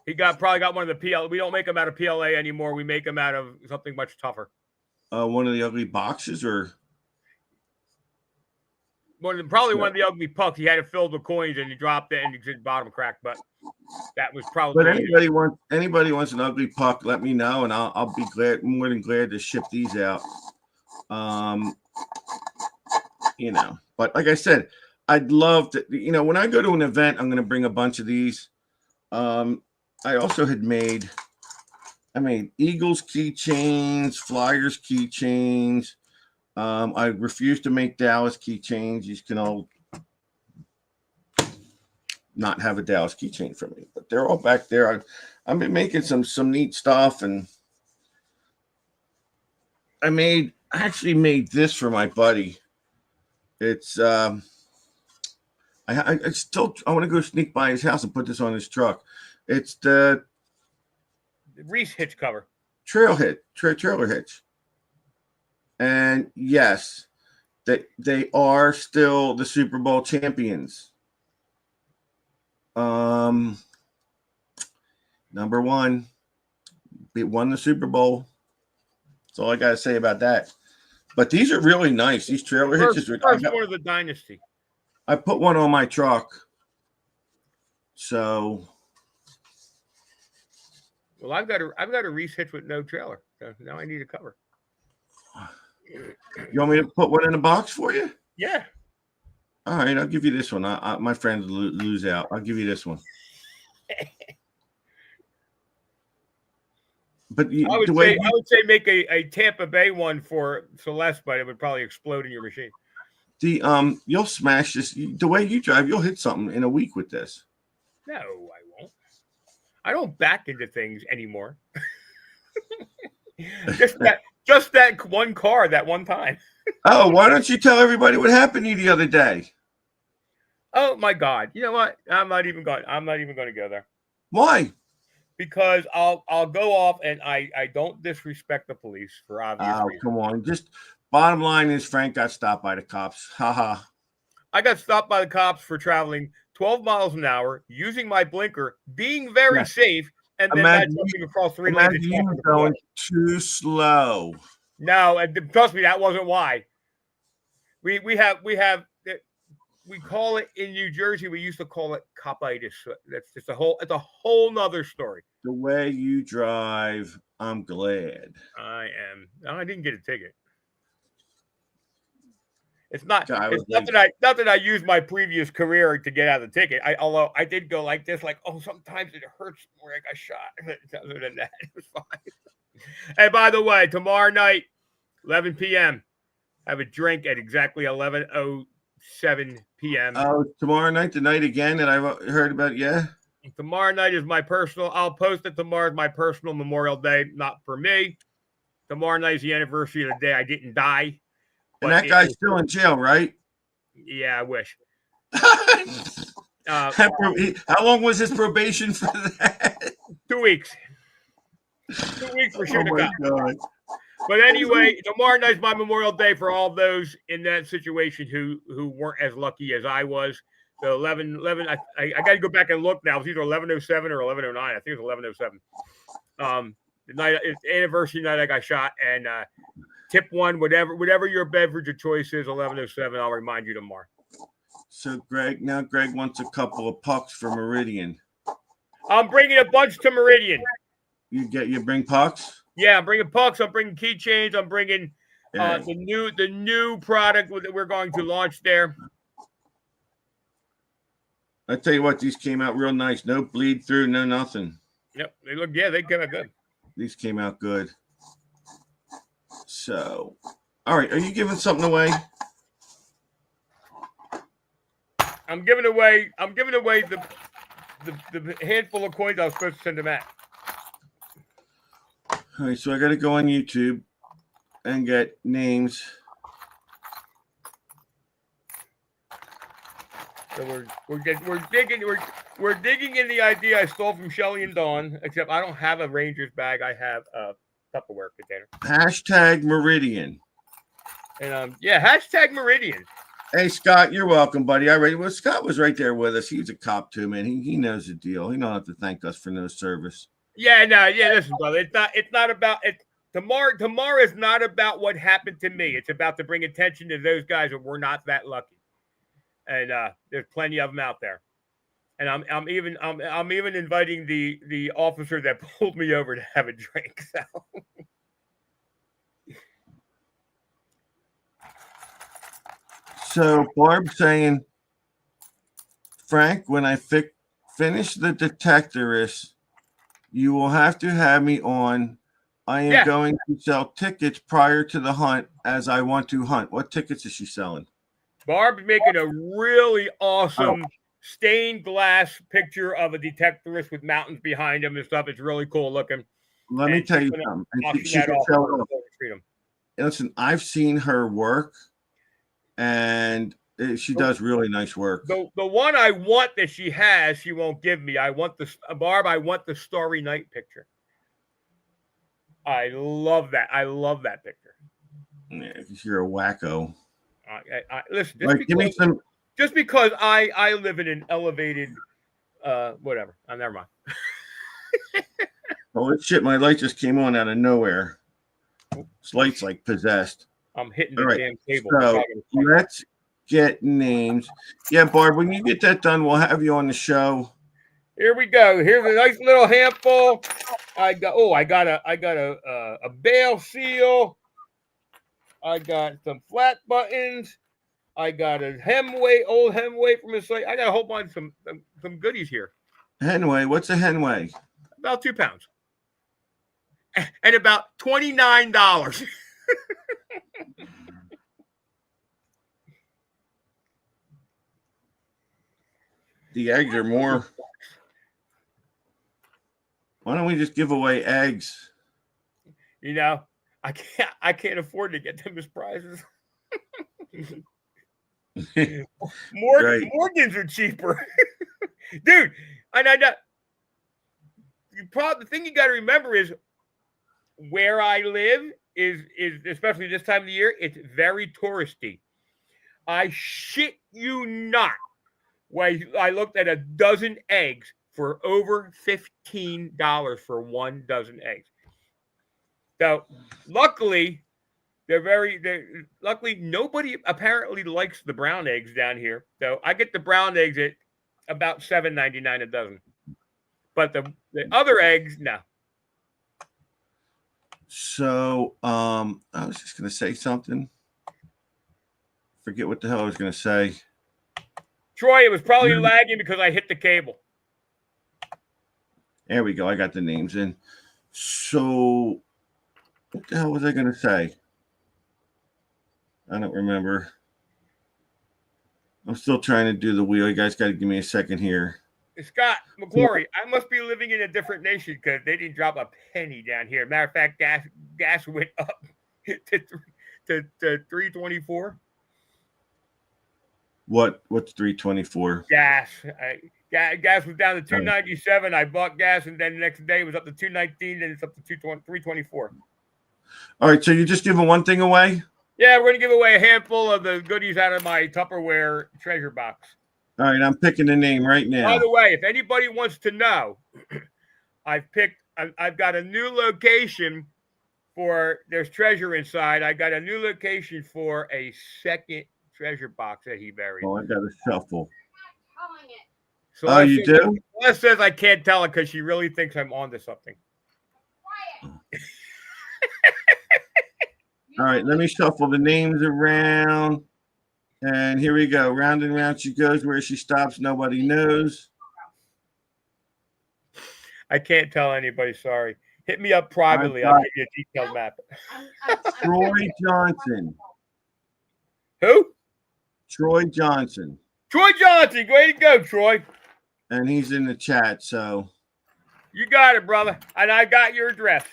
He probably got one of the PLA. We don't make them out of PLA anymore. We make them out of something much tougher. One of the ugly boxes, or probably one of the ugly pucks. He had it filled with coins and he dropped it and his bottom cracked. But that was probably. But anybody wants an ugly puck, let me know, and I'll be more than glad to ship these out. But like I said, I'd love to. When I go to an event, I'm going to bring a bunch of these. I also had made Eagles keychains, Flyers keychains. I refuse to make Dallas keychains. You can all not have a Dallas keychain for me, but they're all back there. I've been making some neat stuff, and I actually made this for my buddy. It's I want to go sneak by his house and put this on his truck. It's the Reese hitch cover. Trailer hitch. And yes, they are still the Super Bowl champions. Number one, they won the Super Bowl. That's all I got to say about that. But these are really nice. These trailer hitches. First one of the dynasty. I put one on my truck. So. Well, I've got a Reese hitch with no trailer. So now I need a cover. You want me to put one in a box for you? Yeah. All right, I'll give you this one. My friends lose out. I'll give you this one. But I would say make a Tampa Bay one for Celeste, but it would probably explode in your machine. You'll smash this. The way you drive, you'll hit something in a week with this. No, I won't. I don't back into things anymore. just that one car that one time. Oh, why don't you tell everybody what happened to you the other day? Oh my God! You know what? I'm not even going to go there. Why? Because I'll go off, and I don't disrespect the police for obvious reasons. Come on. Just bottom line is Frank got stopped by the cops. Haha. I got stopped by the cops for traveling 12 miles an hour, using my blinker, being very safe, and then not jumping across 3 lanes. You were going too slow. No, and trust me, that wasn't why. We call it in New Jersey. We used to call it copitis. It's a whole nother story. The way you drive, I'm glad. I am. No, I didn't get a ticket. It's not. God, It's not that I used my previous career to get out of the ticket. Although I did go like this, like, oh, sometimes it hurts where I got shot. Other than that, it was fine. And by the way, tomorrow night, 11 p.m. have a drink at exactly 11:07 p.m. Oh, tomorrow night, the night again that I've heard about. Yeah. Tomorrow night is my personal. I'll post it tomorrow. My personal Memorial Day, not for me. Tomorrow night is the anniversary of the day I didn't die. And that guy's still in jail, right? Yeah, I wish. How long was his probation for that? 2 weeks. 2 weeks for shooting a cop. God. But anyway, tomorrow night's my Memorial Day for all those in that situation who weren't as lucky as I was. So 11. I got to go back and look now. It was either 11:07 or 11:09. I think it was 11:07. The night, it's anniversary night I got shot. And tip one, whatever your beverage of choice is, 11:07. I'll remind you tomorrow. So Greg wants a couple of pucks for Meridian. I'm bringing a bunch to Meridian. You bring pucks? Yeah, I'm bringing pucks. I'm bringing keychains. I'm bringing the new product that we're going to launch there. I tell you what, these came out real nice. No bleed through, no nothing. Yep, they came out good. These came out good. So, all right, are you giving something away? I'm giving away the handful of coins I was supposed to send to Matt. All right, so I got to go on YouTube and get names. So we're digging in the idea I stole from Shelly and Dawn, except I don't have a Rangers bag. I have a Tupperware container. Hashtag Meridian. And hashtag Meridian. Hey Scott, you're welcome, buddy. Scott was right there with us. He's a cop too, man. He knows the deal. He don't have to thank us for no service. Listen, brother. It's not about it. Tomorrow is not about what happened to me. It's about to bring attention to those guys that were not that lucky. And there's plenty of them out there. And I'm even inviting the officer that pulled me over to have a drink. So Barb's saying, Frank, when I finish the detectorist, you will have to have me on. I am going to sell tickets prior to the hunt as I want to hunt. What tickets is she selling? Barb's making a really awesome stained glass picture of a detectorist with mountains behind him and stuff. It's really cool looking. Let me tell you something. She can sell it off. Listen, I've seen her work, and she does really nice work. The one I want that she has, she won't give me. I want the Starry Night picture. I love that. I love that picture. Yeah, because you're a wacko. Listen, just because I live in an elevated, whatever. Never mind. Oh shit! My light just came on out of nowhere. This light's like possessed. I'm hitting the damn table. So let's get names. Yeah, Barb, when you get that done, we'll have you on the show. Here we go. Here's a nice little handful. I got a bale seal. I got some flat buttons. I got a old Hemway from his site. I got a whole bunch of some goodies here. Henway, what's a Henway? About 2 pounds. And about $29. The eggs are more. Why don't we just give away eggs? You know, I can't afford to get them as prizes. Morgans are cheaper. Dude, I know. The thing you got to remember is where I live is especially this time of the year, it's very touristy. I shit you not. When I looked at a dozen eggs for over $15 for 1 dozen eggs. So luckily, luckily nobody apparently likes the brown eggs down here. So I get the brown eggs at about $7.99 a dozen. But the other eggs, no. So I was just gonna say something. Forget what the hell I was going to say. Troy, it was probably lagging because I hit the cable. There we go. I got the names in. So, what the hell was I going to say? I don't remember. I'm still trying to do the wheel. You guys got to give me a second here. Scott McClory, I must be living in a different nation because they didn't drop a penny down here. Matter of fact, gas went up to 324. What's 324? Gas. Gas was down to 297. I bought gas, and then the next day it was up to 219, and it's up to 324. All right, so you're just giving one thing away? Yeah, we're going to give away a handful of the goodies out of my Tupperware treasure box. All right, I'm picking the name right now. By the way, if anybody wants to know, I've got a new location for, there's treasure inside. I got a new location for a second treasure box that he buried. Oh, I got to shuffle. So oh, you do? Les says I can't tell it because she really thinks I'm onto something. All right, let me shuffle the names around. And here we go. Round and round she goes. Where she stops, nobody knows. I can't tell anybody, sorry. Hit me up privately. I'll give you a detailed map. Troy Johnson. Who? Troy Johnson. Troy Johnson. Way to go, Troy. And he's in the chat, so. You got it, brother. And I got your address.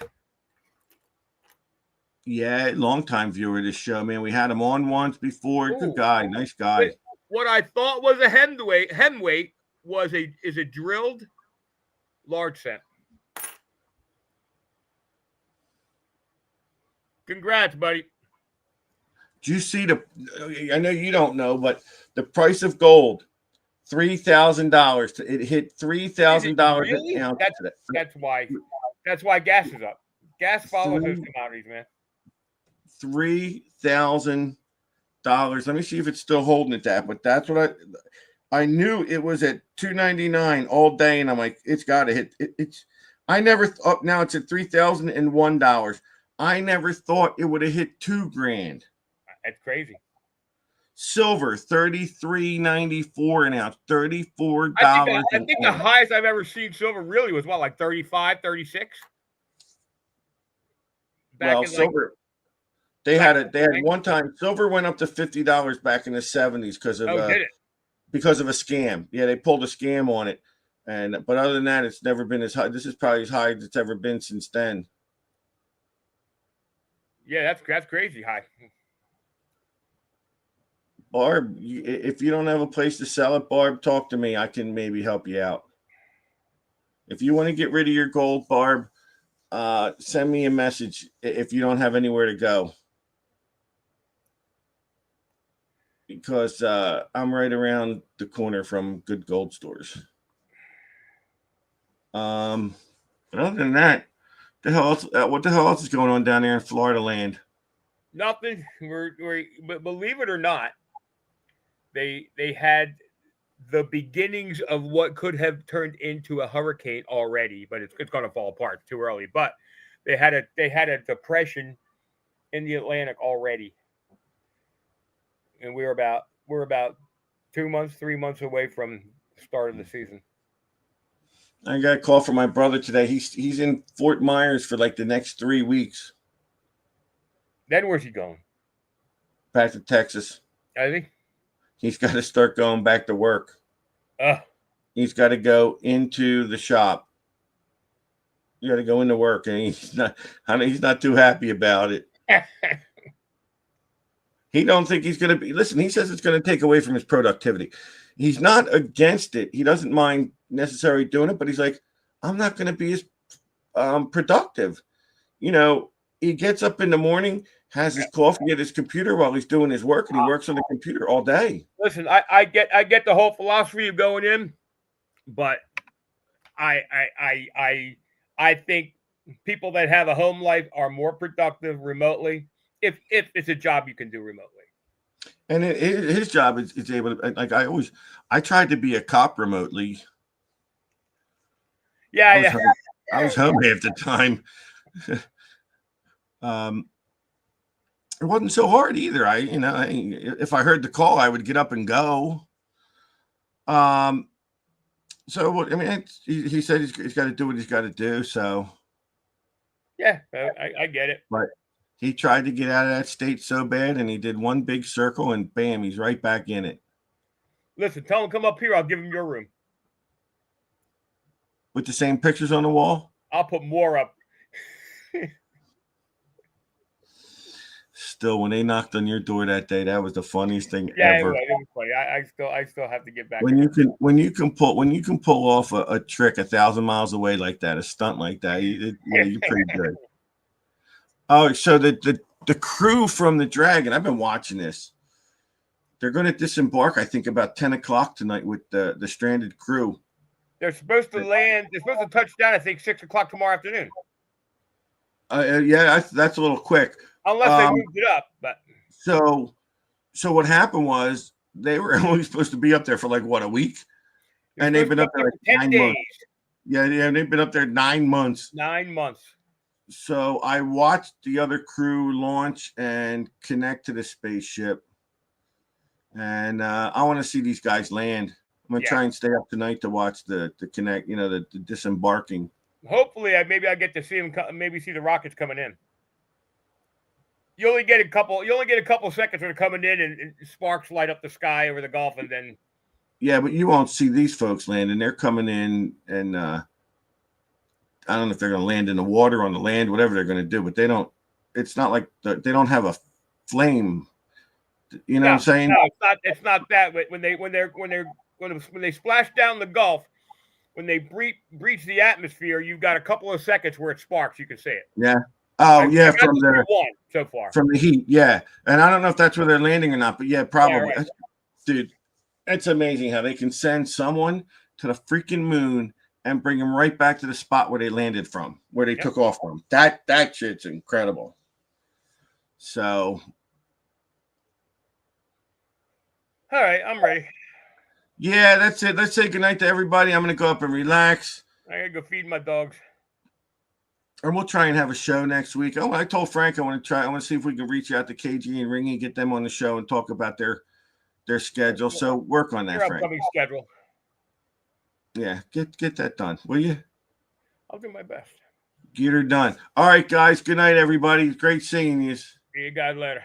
Yeah, long-time viewer of this show, man. We had him on once before. Ooh. Good guy. Nice guy. What I thought was a hem weight is a drilled large cent. Congrats, buddy. Do you see I know you don't know, but the price of gold, $3,000. It hit $3,000 an ounce today. That's why gas is up. Gas follows those commodities, man. $3,000. Let me see if it's still holding at that, but that's what I knew it was at $299 all day, and I'm like, it's got to hit. I never thought. Now it's at $3,001. I never thought it would have hit $2,000. That's crazy. Silver, $33.94 an ounce, $34. I think the highest I've ever seen silver really was what, like 35, 36? Well, silver. They had one time silver went up to $50 back in the 70s because of because of a scam. Yeah, they pulled a scam on it, but other than that, it's never been as high. This is probably as high as it's ever been since then. Yeah, that's crazy high. Barb, if you don't have a place to sell it, Barb, talk to me. I can maybe help you out. If you want to get rid of your gold, Barb, send me a message if you don't have anywhere to go. Because I'm right around the corner from good gold stores. But other than that, what the hell else is going on down there in Florida land? Nothing. But believe it or not, they had the beginnings of what could have turned into a hurricane already, but it's going to fall apart too early. But they had a depression in the Atlantic already. And we're about 3 months away from the start of the season. I got a call from my brother today. He's in Fort Myers for like the next 3 weeks. Then where's he going? Back to Texas. Is he? He's got to start going back to work. He's got to go into the shop. You got to go into work, and he's not too happy about it. He don't think he's going to be. Listen, he says it's going to take away from his productivity. He's not against it. He doesn't mind necessarily doing it, but he's like, I'm not going to be as productive. You know, he gets up in the morning, has his coffee at his computer while he's doing his work, and he works on the computer all day. Listen, I get the whole philosophy of going in, but I think people that have a home life are more productive remotely if it's a job you can do remotely. And his job is able to, like, I tried to be a cop remotely. Yeah, I was home half the time. It wasn't so hard either. If I heard the call, I would get up and go. So I mean, he said he's got to do what he's got to do. So yeah, I get it. But he tried to get out of that state so bad, and he did one big circle, and bam, he's right back in it. Listen, tell him come up here. I'll give him your room with the same pictures on the wall. I'll put more up. Still, when they knocked on your door that day, that was the funniest thing It ever. was funny. I still have to get back. When you can pull off a trick 1,000 miles away like that, a stunt like that, you're pretty good. Oh, so the crew from the Dragon, I've been watching this. They're going to disembark, I think, about 10 o'clock tonight with the stranded crew. They're supposed to land. They're supposed to touch down, I think, 6 o'clock tomorrow afternoon. Yeah, that's a little quick. Unless they moved it up, but so what happened was they were only supposed to be up there for like what, a week, and they've been up there like 9 days. months. Yeah, they've been up there 9 months. 9 months. So I watched the other crew launch and connect to the spaceship, and I want to see these guys land. I'm gonna try and stay up tonight to watch the connect, the disembarking. Hopefully, maybe I get to see them. Maybe see the rockets coming in. You only get a couple seconds when they're coming in, and sparks light up the sky over the Gulf, and then. Yeah, but you won't see these folks landing. They're coming in, and I don't know if they're going to land in the water, on the land, whatever they're going to do. But they don't. It's not like they don't have a flame. You know what I'm saying? No, it's not that. When they splash down the Gulf, when they breach the atmosphere, you've got a couple of seconds where it sparks. You can see it. Yeah. Oh, yeah, from the one so far. From the heat, yeah. And I don't know if that's where they're landing or not, but yeah, probably. Yeah, right. Dude, it's amazing how they can send someone to the freaking moon and bring them right back to the spot where they landed from, where they took off from. That shit's incredible. So. All right, I'm ready. Yeah, that's it. Let's say goodnight to everybody. I'm going to go up and relax. I got to go feed my dogs. And we'll try and have a show next week. I told Frank I want to see if we can reach out to KG and Ringy, get them on the show and talk about their schedule. So work on that, Your Frank. upcoming schedule. Yeah, get that done, will you? I'll do my best. Get her done. All right, guys. Good night, everybody. Great seeing you. See you guys later.